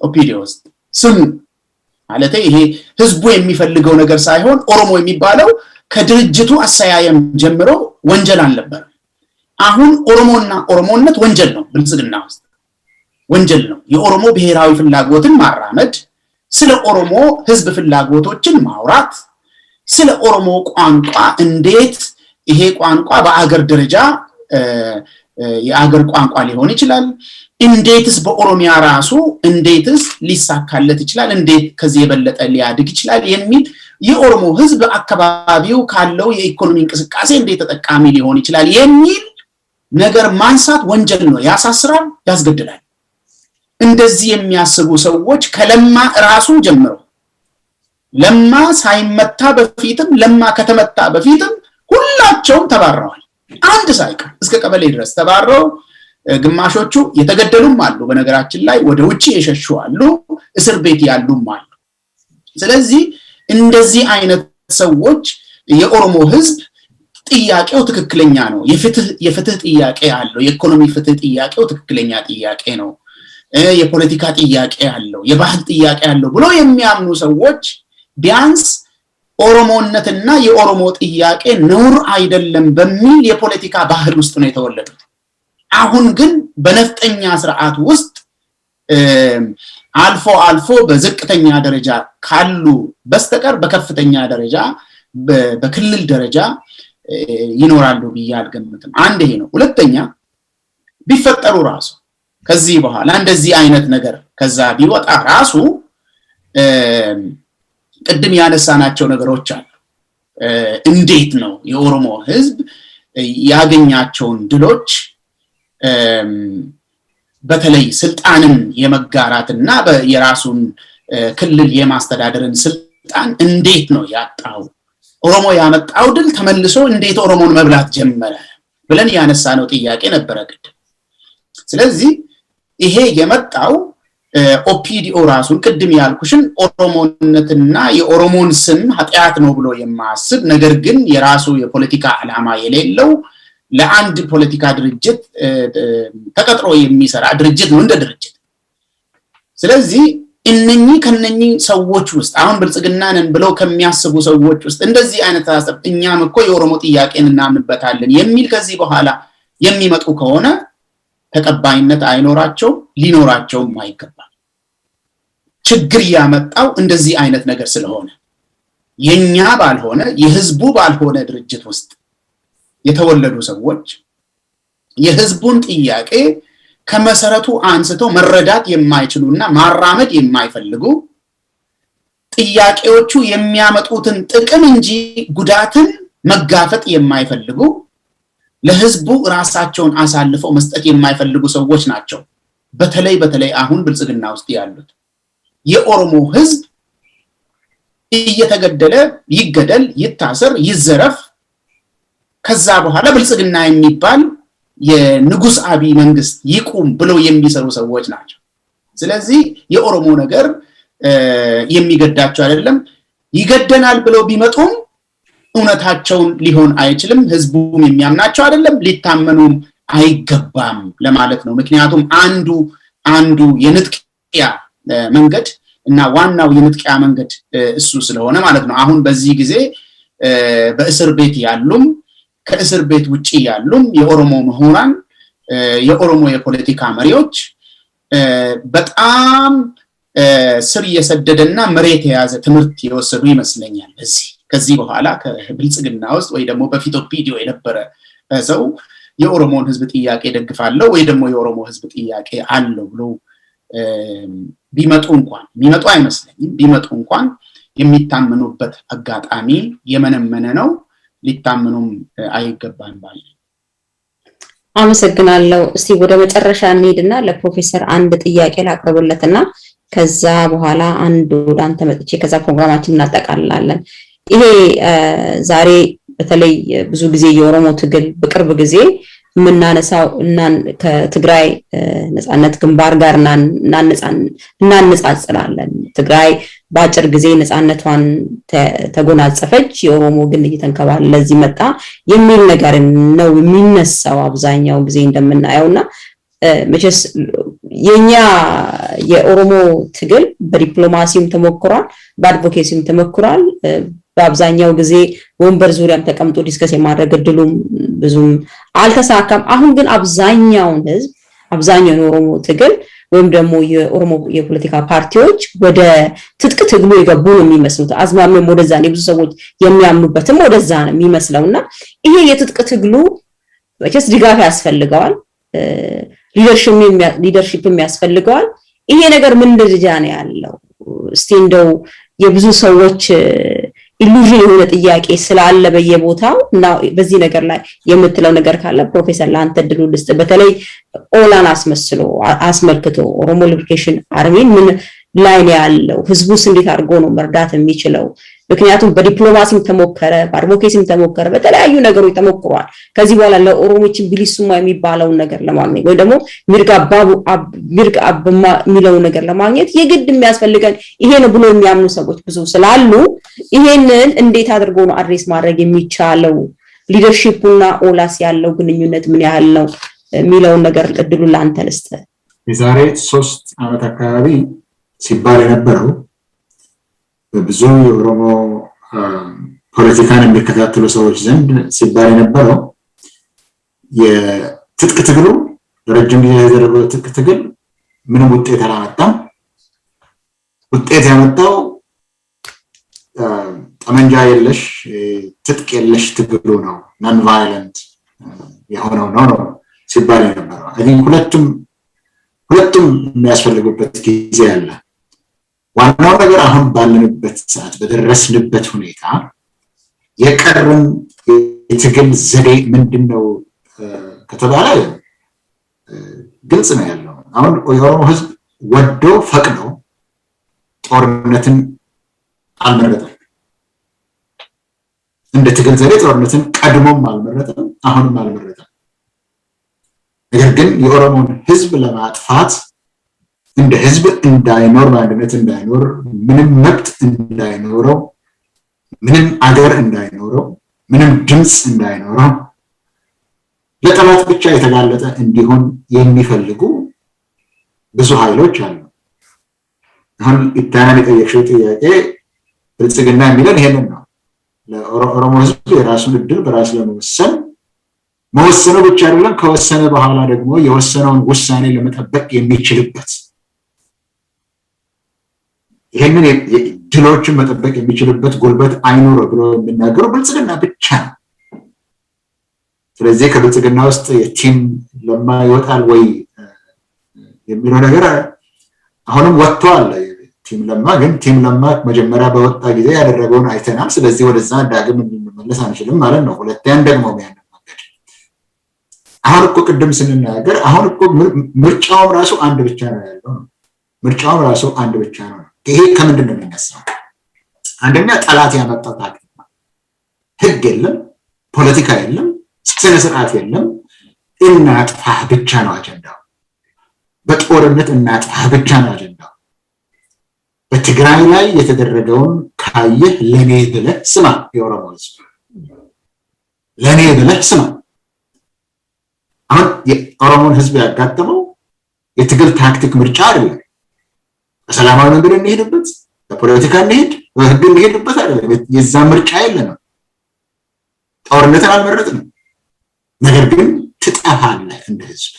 ኦፒዲዮ ውስጥ ስም ማለት ይሄ ህዝቡ የሚፈልገው ነገር ሳይሆን ኦሮሞ የሚባለው ከድርጅቱ አሰያየም ጀምሮ ወንጀል አልነበረም። አሁን ኦሮሞና ኦሮሞነት ወንጀል ነው። ብልጽግና ውስጥ ወንጀል ነው። የኦሮሞ ብሔራዊ ፍላጎትን ማራመድ፣ ስለ ኦሮሞ ህዝብ ፍላጎቶችን ማውራት፣ ስለ ኦሮሞ ቋንቋ እንዴት ይሄ ቋንቋ በአገር ደረጃ የአገር ቋንቋ ሊሆን ይችላል፣ እንዴትስ በኦሮሚያ ራሱ እንዴትስ ሊሳካለት ይችላል፣ እንዴት ከዚህ የበለጠ ሊያድግ ይችላል የሚል የኦሮሞ ህዝብ አካባቢው ካለው የኢኮኖሚ እንቅስቃሴ እንዴት ተጠቃሚ ሊሆን ይችላል የሚል ነገር ማንሳት ወንጀል ነው። ያሳስራል፣ ያስገድላል። እንደዚህ የሚያስቡ ሰዎች ከለማ ራሱ ጀምሮ ለማ ሳይመታ በፊትም ለማ ከተመታ በፊትም ሁላቸውም ተባረዋል። አንድ ሳይቀር እስከ ቀበሌ ድረስ ተባረው ግማሾቹ የተገደሉም አሉ። በነገራችን ላይ ወደ ውጪ የሸሹ አሉ፣ እስር ቤት ያሉም አሉ። ስለዚህ እንደዚህ አይነት ሰዎች የኦሮሞ ህዝብ ጥያቄው ትክክለኛ ነው፣ የፍትህ ጥያቄ አለው፣ የኢኮኖሚ ፍትህ ጥያቄው ትክክለኛ ጥያቄ ነው፣ የፖለቲካ ጥያቄ አለው፣ የባህል ጥያቄ አለው ብሎ የሚያምኑ ሰዎች ቢያንስ ኦሮሞነትና የኦሮሞ ጥያቄ ነውር አይደለም በሚል የፖለቲካ ባህል ውስጥ ነው የተወለዱት። አሁን ግን በነፍጠኛ ስርዓት ውስጥ አልፎ በዝቅተኛ ደረጃ ካሉ በስተቀር በከፍተኛ ደረጃ በክልል ደረጃ ይኖራሉ ብዬ አልገምትም። አንድ ይሄ ነው። ሁለተኛ ቢፈጠሩ ራሱ ከዚህ በኋላ እንደዚህ አይነት ነገር ከዛ ቢወጣ ራሱ ቅድም ያነሳናቸው ነገሮች አሉ። እንዴት ነው የኦሮሞ ህዝብ ያገኛቸውን ድሎች በተለይ ስልጣንን የመጋራትና የራሱን ክልል የማስተዳደርን ስልጣን እንዴት ነው ያጣው? ኦሮሞ ያመጣው ድል ተመልሶ እንዴት ኦሮሞን መብላት ጀመረ ብለን ያነሳነው ጥያቄ ነበረ ቅድም። ስለዚህ ይሄ የመጣው ኦፒዲኦ ራሱን ቅድም ያልኩሽን ኦሮሞነትና የኦሮሞን ስም ኃጢአት ነው ብሎ የማያስብ ነገር ግን የራሱ የፖለቲካ ዓላማ የሌለው ለአንድ ፖለቲካ ድርጅት ተቀጥሮ የሚሰራ ድርጅት ነው እንደ ድርጅት። ስለዚህ ከነኚህ ሰዎች ውስጥ አሁን ብልጽግናንን ብለው ከሚያስቡ ሰዎች ውስጥ እንደዚህ አይነት ሐሳብ እኛም እኮ የኦሮሞ ጥያቄን እናምንበታለን የሚል ከዚህ በኋላ የሚመጡ ከሆነ ተቀባይነት አይኖራቸው፣ ሊኖራቸውም አይገባም። ችግር ያመጣው እንደዚህ አይነት ነገር ስለሆነ የኛ ባልሆነ የህዝቡ ባልሆነ ድርጅት ውስጥ የተወለዱ ሰዎች የህዝቡን ጥያቄ ከመሰረቱ አንስተው መረዳት የማይችሉና ማራመድ የማይፈልጉ ጥያቄዎቹ የሚያመጡትን ጥቅም እንጂ ጉዳትን መጋፈጥ የማይፈልጉ ለህዝቡ ራሳቸውን አሳልፈው መስጠት የማይፈልጉ ሰዎች ናቸው። በተለይ አሁን ብልጽግና ውስጥ ያሉት የኦሮሞ ህዝብ እየተገደለ ይገደል፣ ይታሰር፣ ይዘረፍ፣ ከዛ በኋላ ብልጽግና የሚባል የንጉስ አብይ መንግስት ይቁም ብለው የሚሰሩ ሰዎች ናቸው። ስለዚህ የኦሮሞ ነገር የሚገዳቸው አይደለም። ይገደናል ብለው ቢመጡም እውነታቸውን ሊሆን አይችልም። ህዝቡም የሚያምናቸው አይደለም፣ ሊታመኑም አይገባም ለማለት ነው። ምክንያቱም አንዱ የንጥቂያ መንገድ እና ዋናው የንጥቂያ መንገድ እሱ ስለሆነ ማለት ነው። አሁን በዚህ ጊዜ በእስር ቤት ያሉም ከእስር ቤት ውጪ ያሉም የኦሮሞ ምሁራን፣ የኦሮሞ የፖለቲካ መሪዎች በጣም ስር የሰደደና መሬት የያዘ ትምህርት የወሰዱ ይመስለኛል። ከዚህ በኋላ ከብልጽግና ውስጥ ወይ ደግሞ በፊት ኦፒዲዮ የነበረ ሰው የኦሮሞን ህዝብ ጥያቄ ደግፋለሁ ወይ ደግሞ የኦሮሞ ህዝብ ጥያቄ አለው ብሎ ቢመጡ እንኳን የሚመጡ አይመስለኝም። ቢመጡ እንኳን የሚታመኑበት አጋጣሚ የመነመነ ነው። ሊታመኑም አይገባም ባለ አመሰግናለሁ። እስቲ ወደ መጨረሻ እንሄድና ለፕሮፌሰር አንድ ጥያቄ ላቅርብለትና ከዛ በኋላ አንድ ወደ አንተ መጥቼ ከዛ ፕሮግራማችን እናጠቃልላለን። ይሄ ዛሬ በተለይ ብዙ ጊዜ የኦሮሞ ትግል በቅርብ ጊዜ ምናነሳው እና ከትግራይ ነፃነት ግንባር ጋር እናነጻጽራለን። ትግራይ በአጭር ጊዜ ነፃነቷን ተጎናጸፈች፣ የኦሮሞ ግን እየተንከባለለ ለዚህ መጣ የሚል ነገር ነው የሚነሳው አብዛኛው ጊዜ እንደምናየውና መቼስ የኛ የኦሮሞ ትግል በዲፕሎማሲም ተሞክሯል፣ በአድቮኬሲም ተሞክሯል። በአብዛኛው ጊዜ ወንበር ዙሪያም ተቀምጦ ዲስከስ የማድረግ እድሉም ብዙም አልተሳካም። አሁን ግን አብዛኛው የኦሮሞ ትግል ወይም ደግሞ የኦሮሞ የፖለቲካ ፓርቲዎች ወደ ትጥቅ ትግሉ የገቡ ነው የሚመስሉት። አዝማሚያም ወደዛ ነው፣ ብዙ ሰዎች የሚያምኑበትም ወደዛ ነው የሚመስለውና ይሄ የትጥቅ ትግሉ ወይስ ድጋፍ ያስፈልገዋል፣ ሊደርሺፕም ያስፈልገዋል። ይሄ ነገር ምን ደረጃ ነው ያለው? እስቲ እንደው የብዙ ሰዎች ኢሉዥን የሆነ ጥያቄ ስላለ በየቦታው እና በዚህ ነገር ላይ የምትለው ነገር ካለ ፕሮፌሰር ለአንተ ድሉ ልስጥ። በተለይ ኦላን አስመልክቶ ኦሮሞ ሊበሬሽን አርሚ ምን ላይ ነው ያለው? ህዝቡስ እንዴት አድርጎ ነው መርዳት የሚችለው? ምክንያቱም በዲፕሎማሲም ተሞከረ፣ በአድቮኬሲም ተሞከረ፣ በተለያዩ ነገሮች ተሞክሯል። ከዚህ በኋላ ለኦሮሞችን ቢሊሱማ የሚባለውን ነገር ለማግኘት ወይ ደግሞ ሚርጋ አብማ የሚለውን ነገር ለማግኘት የግድ የሚያስፈልገን ይሄ ነው ብሎ የሚያምኑ ሰዎች ብዙ ስላሉ ይሄንን እንዴት አድርጎ ነው አድሬስ ማድረግ የሚቻለው? ሊደርሺፑና ኦላስ ያለው ግንኙነት ምን ያህል ነው የሚለውን ነገር እድሉ ለአንተ ልስጥ። የዛሬ 3 ዓመት አካባቢ ሲባል የነበረው በብዙ የኦሮሞ ፖለቲካን የሚከታተሉ ሰዎች ዘንድ ሲባል የነበረው የትጥቅ ትግሉ ለረጅም ጊዜ የተደረገው ትጥቅ ትግል ምንም ውጤት አላመጣም። ውጤት ያመጣው ጠመንጃ የለሽ ትጥቅ የለሽ ትግሉ ነው፣ ናን ቫዮለንት የሆነው ነው ሲባል የነበረው። ሁለቱም የሚያስፈልጉበት ጊዜ አለ። ዋናው ነገር አሁን ባለንበት ሰዓት በደረስንበት ሁኔታ የቀረን የትግል ዘዴ ምንድነው ከተባለ ግልጽ ነው ያለው። አሁን የኦሮሞ ህዝብ ወዶ ፈቅዶ ጦርነትን አልመረጠም። እንደ ትግል ዘዴ ጦርነትን ቀድሞም አልመረጠም፣ አሁንም አልመረጠም። ነገር ግን የኦሮሞን ህዝብ ለማጥፋት እንደ ህዝብ እንዳይኖር፣ በአንድነት እንዳይኖር፣ ምንም መብት እንዳይኖረው፣ ምንም አገር እንዳይኖረው፣ ምንም ድምፅ እንዳይኖረው፣ ለጠላት ብቻ የተጋለጠ እንዲሆን የሚፈልጉ ብዙ ኃይሎች አሉ። አሁን ኢታናን የጠየቅሽው ጥያቄ ብልጽግና የሚለን ይሄንን ነው። ለኦሮሞ ህዝብ የራሱን እድል በራሱ ለመወሰን መወሰኑ ብቻ አይደለም፣ ከወሰነ በኋላ ደግሞ የወሰነውን ውሳኔ ለመጠበቅ የሚችልበት ይሄንን ድሎችን መጠበቅ የሚችልበት ጉልበት አይኖረው ብሎ የሚናገሩ ብልጽግና ብቻ ነው። ስለዚህ ከብልጽግና ውስጥ የቲም ለማ ይወጣል ወይ የሚለው ነገር አሁንም ወጥቷል። ቲም ለማ ግን ቲም ለማ መጀመሪያ በወጣ ጊዜ ያደረገውን አይተናል። ስለዚህ ወደዛ ዳግም እንመለስ አንችልም ማለት ነው። ሁለተኛ ደግሞ ያን መንገድ አሁን እኮ ቅድም ስንናገር አሁን እኮ ምርጫው ራሱ አንድ ብቻ ነው ያለው። ምርጫው ራሱ አንድ ብቻ ነው። ይሄ ከምንድን ነው የሚነሳው? አንደኛ ጠላት ያመጣው ታሪክ ነው። ህግ የለም፣ ፖለቲካ የለም፣ ስነ ስርዓት የለም። እናጥፋህ ብቻ ነው አጀንዳው። በጦርነት እናጥፋህ ብቻ ነው አጀንዳው። በትግራይ ላይ የተደረገውን ካየህ ለኔ ብለህ ስማ፣ የኦሮሞ ህዝብ ለኔ ብለህ ስማ። አሁን የኦሮሞን ህዝብ ያጋጠመው የትግል ታክቲክ ምርጫ አይደለም። በሰላማዊ መንገድ እንሄድበት፣ በፖለቲካ እንሄድ፣ በህግ እንሄድበት አይደለም። የዛ ምርጫ የለንም። ጦርነትን አልመረጥንም። ነገር ግን ትጠፋለህ እንደ ህዝብ።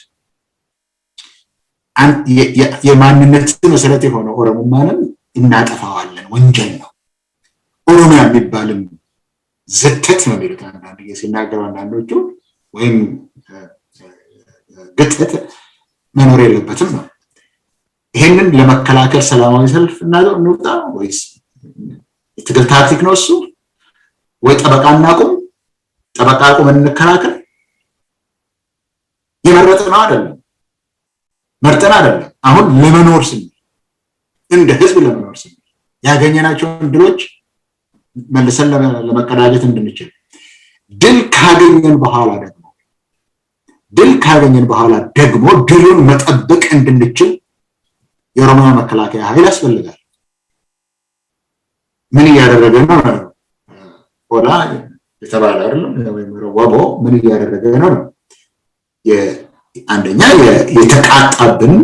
የማንነት መሰረት የሆነው ኦሮሞማንም እናጠፋዋለን፣ ወንጀል ነው። ኦሮሚያ የሚባልም ዘተት ነው የሚሉት አንዳንድ ጊዜ ሲናገሩ አንዳንዶቹ፣ ወይም ግጥት መኖር የለበትም ነው። ይሄንን ለመከላከል ሰላማዊ ሰልፍ እንውጣ ወይስ የትግል ታክቲክ ነው እሱ? ወይ ጠበቃ እናቁም፣ ጠበቃ አቁመን እንከላከል? የመረጥነው አይደለም፣ መርጠን አይደለም። አሁን ለመኖር ስንል እንደ ህዝብ ለመኖር ስንል ያገኘናቸውን ድሎች መልሰን ለመቀዳጀት እንድንችል ድል ካገኘን በኋላ ደግሞ ድሉን መጠበቅ እንድንችል የኦሮሚያ መከላከያ ኃይል ያስፈልጋል። ምን እያደረገ ነው? ኦላ የተባለ አይደለም ወይም ወቦ ምን እያደረገ ነው? አንደኛ የተቃጣብን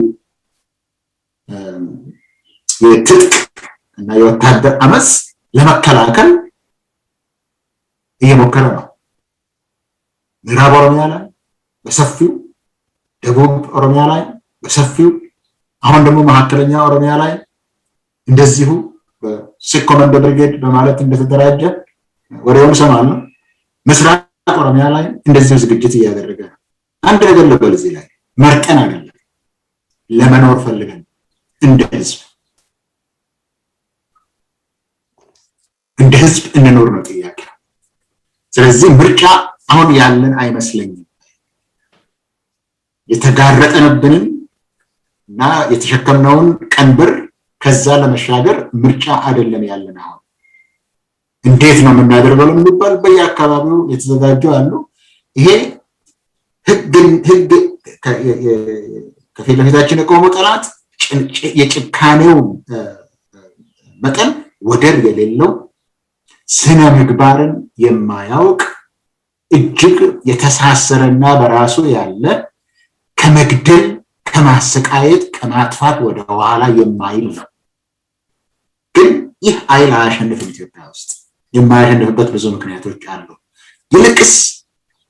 የትጥቅ እና የወታደር አመጽ ለመከላከል እየሞከረ ነው። ምዕራብ ኦሮሚያ ላይ በሰፊው፣ ደቡብ ኦሮሚያ ላይ በሰፊው፣ አሁን ደግሞ መካከለኛ ኦሮሚያ ላይ እንደዚሁ በሲኮመንዶ ብርጌድ በማለት እንደተደራጀ ወሬውን ሰማለሁ። ምስራቅ ኦሮሚያ ላይ እንደዚሁ ዝግጅት እያደረገ ነው። አንድ ነገር ልበል እዚህ ላይ መርጠን አይደለም፣ ለመኖር ፈልገን እንደ ህዝብ እንኖር ነው ጥያቄ። ስለዚህ ምርጫ አሁን ያለን አይመስለኝም። የተጋረጠንብንን እና የተሸከምነውን ቀንበር ከዛ ለመሻገር ምርጫ አይደለም ያለን። አሁን እንዴት ነው የምናደርገው ለሚባል በየአካባቢው የተዘጋጁ አሉ። ይሄ ህግ ከፊት ለፊታችን የቆመው ጠላት የጭካኔው መጠን ወደር የሌለው ስነ ምግባርን የማያውቅ እጅግ የተሳሰረና በራሱ ያለ ከመግደል ከማሰቃየት ከማጥፋት ወደ ኋላ የማይል ነው። ግን ይህ ኃይል አያሸንፍም። ኢትዮጵያ ውስጥ የማያሸንፍበት ብዙ ምክንያቶች አሉ። ይልቅስ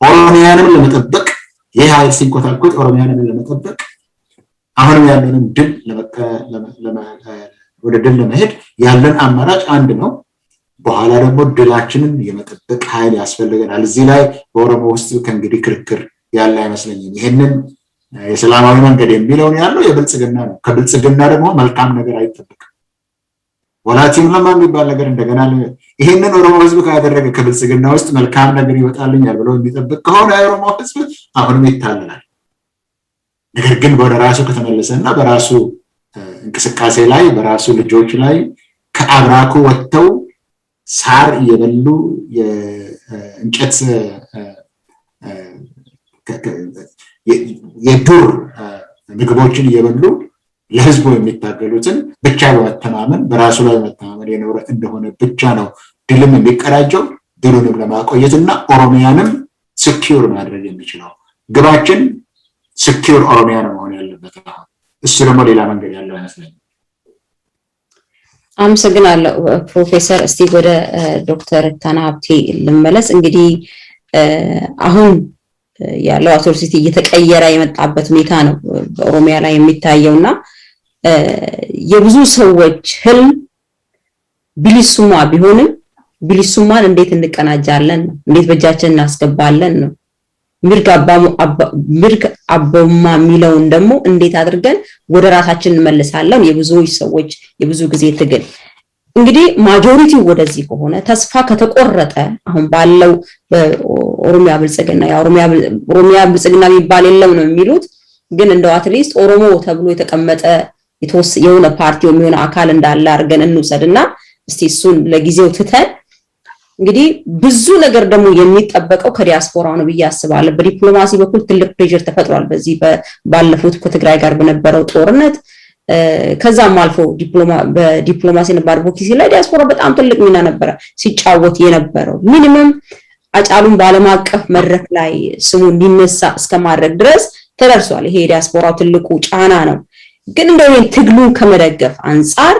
ኦሮሚያንም ለመጠበቅ ይህ ኃይል ሲንኮታኮት ኦሮሚያንም ለመጠበቅ አሁንም ያለንን ድል ወደ ድል ለመሄድ ያለን አማራጭ አንድ ነው። በኋላ ደግሞ ድላችንን የመጠበቅ ኃይል ያስፈልገናል። እዚህ ላይ በኦሮሞ ውስጥ ከእንግዲህ ክርክር ያለ አይመስለኝም። ይሄንን የሰላማዊ መንገድ የሚለውን ያለው የብልጽግና ነው። ከብልጽግና ደግሞ መልካም ነገር አይጠበቅም። ወላቲም ለማ የሚባል ነገር እንደገና ይሄንን ኦሮሞ ህዝብ ካደረገ ከብልጽግና ውስጥ መልካም ነገር ይወጣልኛል ብሎ የሚጠብቅ ከሆነ የኦሮሞ ህዝብ አሁንም ይታለላል። ነገር ግን ወደ ራሱ ከተመለሰና በራሱ እንቅስቃሴ ላይ በራሱ ልጆች ላይ ከአብራኩ ወጥተው ሳር እየበሉ የእንጨት የዱር ምግቦችን እየበሉ ለህዝቡ የሚታገሉትን ብቻ በመተማመን በራሱ ላይ መተማመን የኖረ እንደሆነ ብቻ ነው ድልም የሚቀዳጀው፣ ድሉንም ለማቆየትና ኦሮሚያንም ስኪዩር ማድረግ የሚችለው። ግባችን ስኪዩር ኦሮሚያ ነው መሆን ያለበት። እሱ ደግሞ ሌላ መንገድ ያለው አይመስለኝም። አመሰግናለሁ ፕሮፌሰር። እስቲ ወደ ዶክተር ኢታና ሀብቴ ልመለስ። እንግዲህ አሁን ያለው አውቶሪቲ እየተቀየረ የመጣበት ሁኔታ ነው በኦሮሚያ ላይ የሚታየውና የብዙ ሰዎች ህልም ቢሊሱማ ቢሆንም ቢሊሱማን እንዴት እንቀናጃለን፣ እንዴት በእጃችን እናስገባለን ነው። ምርግ አበማ የሚለውን ደግሞ እንዴት አድርገን ወደ ራሳችን እንመልሳለን። የብዙዎች ሰዎች የብዙ ጊዜ ትግል እንግዲህ ማጆሪቲው ወደዚህ ከሆነ ተስፋ ከተቆረጠ አሁን ባለው በኦሮሚያ ብልጽግና ኦሮሚያ ብልጽግና የሚባል የለም ነው የሚሉት። ግን እንደው አትሊስት ኦሮሞ ተብሎ የተቀመጠ የሆነ ፓርቲ የሚሆነ አካል እንዳለ አድርገን እንውሰድና እስቲ እሱን ለጊዜው ትተን እንግዲህ ብዙ ነገር ደግሞ የሚጠበቀው ከዲያስፖራው ነው ብዬ አስባለሁ። በዲፕሎማሲ በኩል ትልቅ ፕሬሸር ተፈጥሯል በዚህ ባለፉት ከትግራይ ጋር በነበረው ጦርነት። ከዛም አልፎ በዲፕሎማሲ እና በአድቮኬሲ ላይ ዲያስፖራ በጣም ትልቅ ሚና ነበረ ሲጫወት የነበረው። ሚኒመም አጫሉን በዓለም አቀፍ መድረክ ላይ ስሙ እንዲነሳ እስከማድረግ ድረስ ተደርሷል። ይሄ ዲያስፖራው ትልቁ ጫና ነው። ግን እንደው ትግሉን ከመደገፍ አንፃር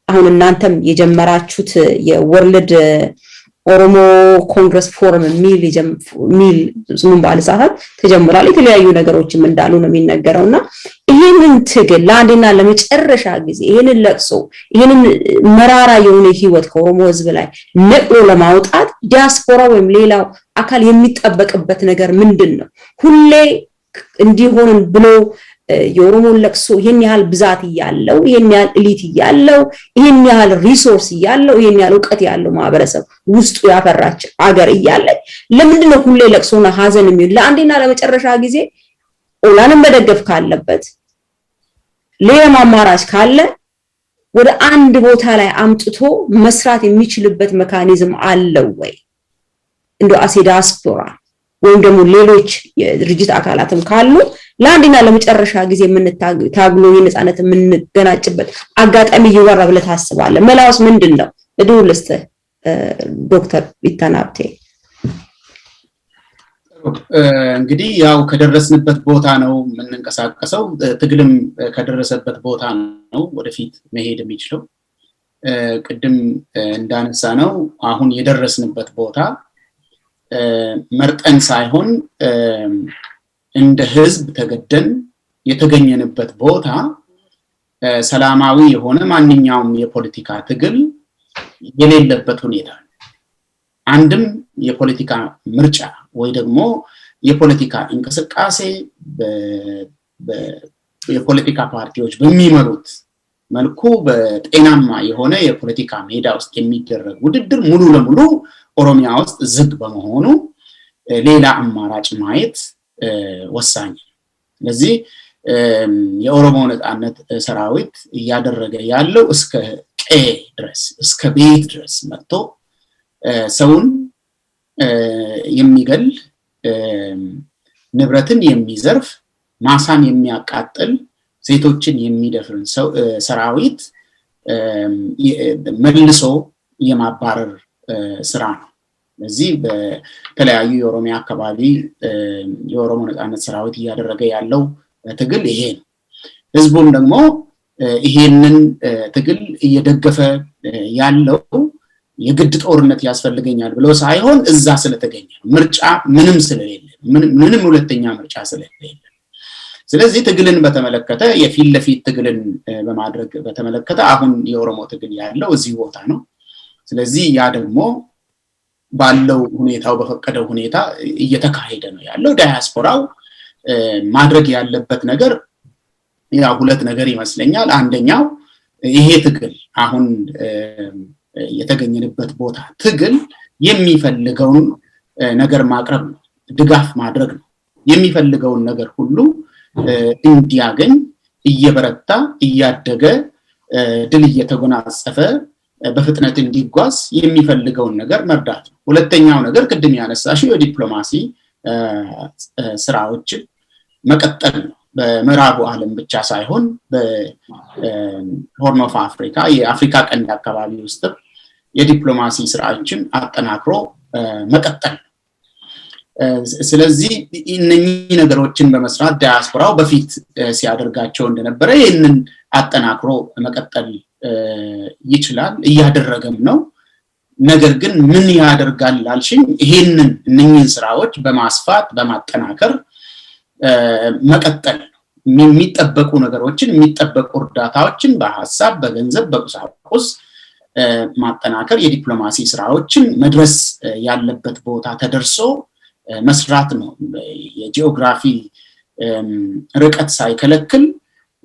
አሁን እናንተም የጀመራችሁት የወርልድ ኦሮሞ ኮንግረስ ፎረም ሚል ስሙን ባለሳታት ተጀምሯል። የተለያዩ ነገሮችም እንዳሉ ነው የሚነገረውና ይሄንን ትግል ለአንዴና ለመጨረሻ ጊዜ ይሄንን ለቅሶ ይሄንን መራራ የሆነ ህይወት ከኦሮሞ ህዝብ ላይ ነቅሎ ለማውጣት ዲያስፖራ ወይም ሌላው አካል የሚጠበቅበት ነገር ምንድነው? ሁሌ እንዲሆን ብሎ የኦሮሞን ለቅሶ ይሄን ያህል ብዛት ያለው ይሄን ያህል ኤሊት ያለው ይሄን ያህል ሪሶርስ ያለው ይሄን ያህል ዕውቀት ያለው ማህበረሰብ ውስጡ ያፈራች አገር እያለ ለምንድነው ሁሌ ለቅሶና ሀዘን የሚል? ለአንዴና ለመጨረሻ ጊዜ ኦላንም መደገፍ ካለበት ሌላ አማራጭ ካለ ወደ አንድ ቦታ ላይ አምጥቶ መስራት የሚችልበት ሜካኒዝም አለው ወይ? እንደ ዲያስፖራ ወይም ደግሞ ሌሎች የድርጅት አካላትም ካሉ ለአንዴና ለመጨረሻ ጊዜ ታግሎ የነጻነት የምንገናጭበት አጋጣሚ ይወራ ብለህ ታስባለህ? መላውስ ምንድነው? እዱልስተ ዶክተር ቢታናብቴ እንግዲህ ያው ከደረስንበት ቦታ ነው የምንንቀሳቀሰው። ትግልም ከደረሰበት ቦታ ነው ወደፊት መሄድ የሚችለው። ቅድም እንዳነሳ ነው አሁን የደረስንበት ቦታ መርጠን ሳይሆን እንደ ህዝብ ተገደን የተገኘንበት ቦታ ሰላማዊ የሆነ ማንኛውም የፖለቲካ ትግል የሌለበት ሁኔታ ነው። አንድም የፖለቲካ ምርጫ ወይ ደግሞ የፖለቲካ እንቅስቃሴ የፖለቲካ ፓርቲዎች በሚመሩት መልኩ በጤናማ የሆነ የፖለቲካ ሜዳ ውስጥ የሚደረግ ውድድር ሙሉ ለሙሉ ኦሮሚያ ውስጥ ዝግ በመሆኑ ሌላ አማራጭ ማየት ወሳኝ። ስለዚህ የኦሮሞ ነጻነት ሰራዊት እያደረገ ያለው እስከ ቀ ድረስ እስከ ቤት ድረስ መጥቶ ሰውን የሚገል ንብረትን የሚዘርፍ ማሳን የሚያቃጥል ሴቶችን የሚደፍር ሰራዊት መልሶ የማባረር ስራ ነው። ስለዚህ በተለያዩ የኦሮሚያ አካባቢ የኦሮሞ ነጻነት ሰራዊት እያደረገ ያለው ትግል ይሄ ነው። ህዝቡም ደግሞ ይሄንን ትግል እየደገፈ ያለው የግድ ጦርነት ያስፈልገኛል ብሎ ሳይሆን እዛ ስለተገኘ ምርጫ ምንም ስለሌለ ምንም ሁለተኛ ምርጫ ስለሌለ። ስለዚህ ትግልን በተመለከተ የፊት ለፊት ትግልን በማድረግ በተመለከተ አሁን የኦሮሞ ትግል ያለው እዚህ ቦታ ነው። ስለዚህ ያ ደግሞ ባለው ሁኔታው በፈቀደው ሁኔታ እየተካሄደ ነው ያለው። ዲያስፖራው ማድረግ ያለበት ነገር ያው ሁለት ነገር ይመስለኛል። አንደኛው ይሄ ትግል አሁን የተገኘንበት ቦታ ትግል የሚፈልገውን ነገር ማቅረብ ነው፣ ድጋፍ ማድረግ ነው። የሚፈልገውን ነገር ሁሉ እንዲያገኝ እየበረታ እያደገ ድል እየተጎናጸፈ በፍጥነት እንዲጓዝ የሚፈልገውን ነገር መርዳት ነው። ሁለተኛው ነገር ቅድም ያነሳሽው የዲፕሎማሲ ስራዎችን መቀጠል ነው። በምዕራቡ ዓለም ብቻ ሳይሆን በሆርን ኦፍ አፍሪካ የአፍሪካ ቀንድ አካባቢ ውስጥ የዲፕሎማሲ ስራዎችን አጠናክሮ መቀጠል ነው። ስለዚህ እነኚህ ነገሮችን በመስራት ዲያስፖራው በፊት ሲያደርጋቸው እንደነበረ ይሄንን አጠናክሮ መቀጠል ይችላል፣ እያደረገም ነው። ነገር ግን ምን ያደርጋል ላልሽኝ ይሄንን እነኚህን ስራዎች በማስፋት በማጠናከር መቀጠል ነው። የሚጠበቁ ነገሮችን የሚጠበቁ እርዳታዎችን በሐሳብ በገንዘብ በቁሳቁስ ማጠናከር የዲፕሎማሲ ስራዎችን መድረስ ያለበት ቦታ ተደርሶ መስራት ነው። የጂኦግራፊ ርቀት ሳይከለክል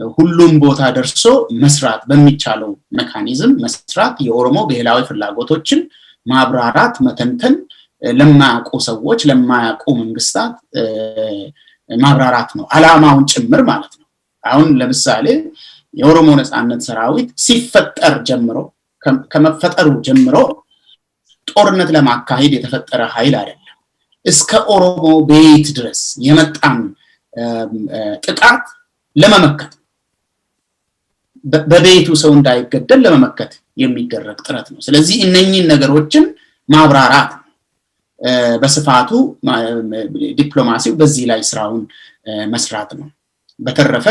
ሁሉም ቦታ ደርሶ መስራት በሚቻለው ሜካኒዝም መስራት፣ የኦሮሞ ብሔራዊ ፍላጎቶችን ማብራራት መተንተን፣ ለማያውቁ ሰዎች ለማያውቁ መንግስታት ማብራራት ነው አላማውን ጭምር ማለት ነው። አሁን ለምሳሌ የኦሮሞ ነጻነት ሰራዊት ሲፈጠር ጀምሮ ከመፈጠሩ ጀምሮ ጦርነት ለማካሄድ የተፈጠረ ኃይል አይደለም። እስከ ኦሮሞ ቤት ድረስ የመጣን ጥቃት ለመመከት በቤቱ ሰው እንዳይገደል ለመመከት የሚደረግ ጥረት ነው። ስለዚህ እነኚህን ነገሮችን ማብራራት በስፋቱ ዲፕሎማሲው በዚህ ላይ ስራውን መስራት ነው። በተረፈ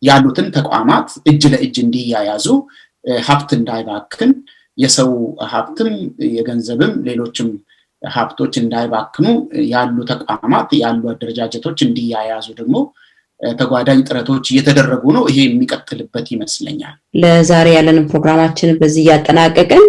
ያሉትን ተቋማት እጅ ለእጅ እንዲያያዙ ሀብት እንዳይባክን የሰው ሀብትም የገንዘብም ሌሎችም ሀብቶች እንዳይባክኑ ያሉ ተቋማት ያሉ አደረጃጀቶች እንዲያያዙ ደግሞ ተጓዳኝ ጥረቶች እየተደረጉ ነው። ይሄ የሚቀጥልበት ይመስለኛል። ለዛሬ ያለንን ፕሮግራማችን በዚህ ያጠናቀቅን።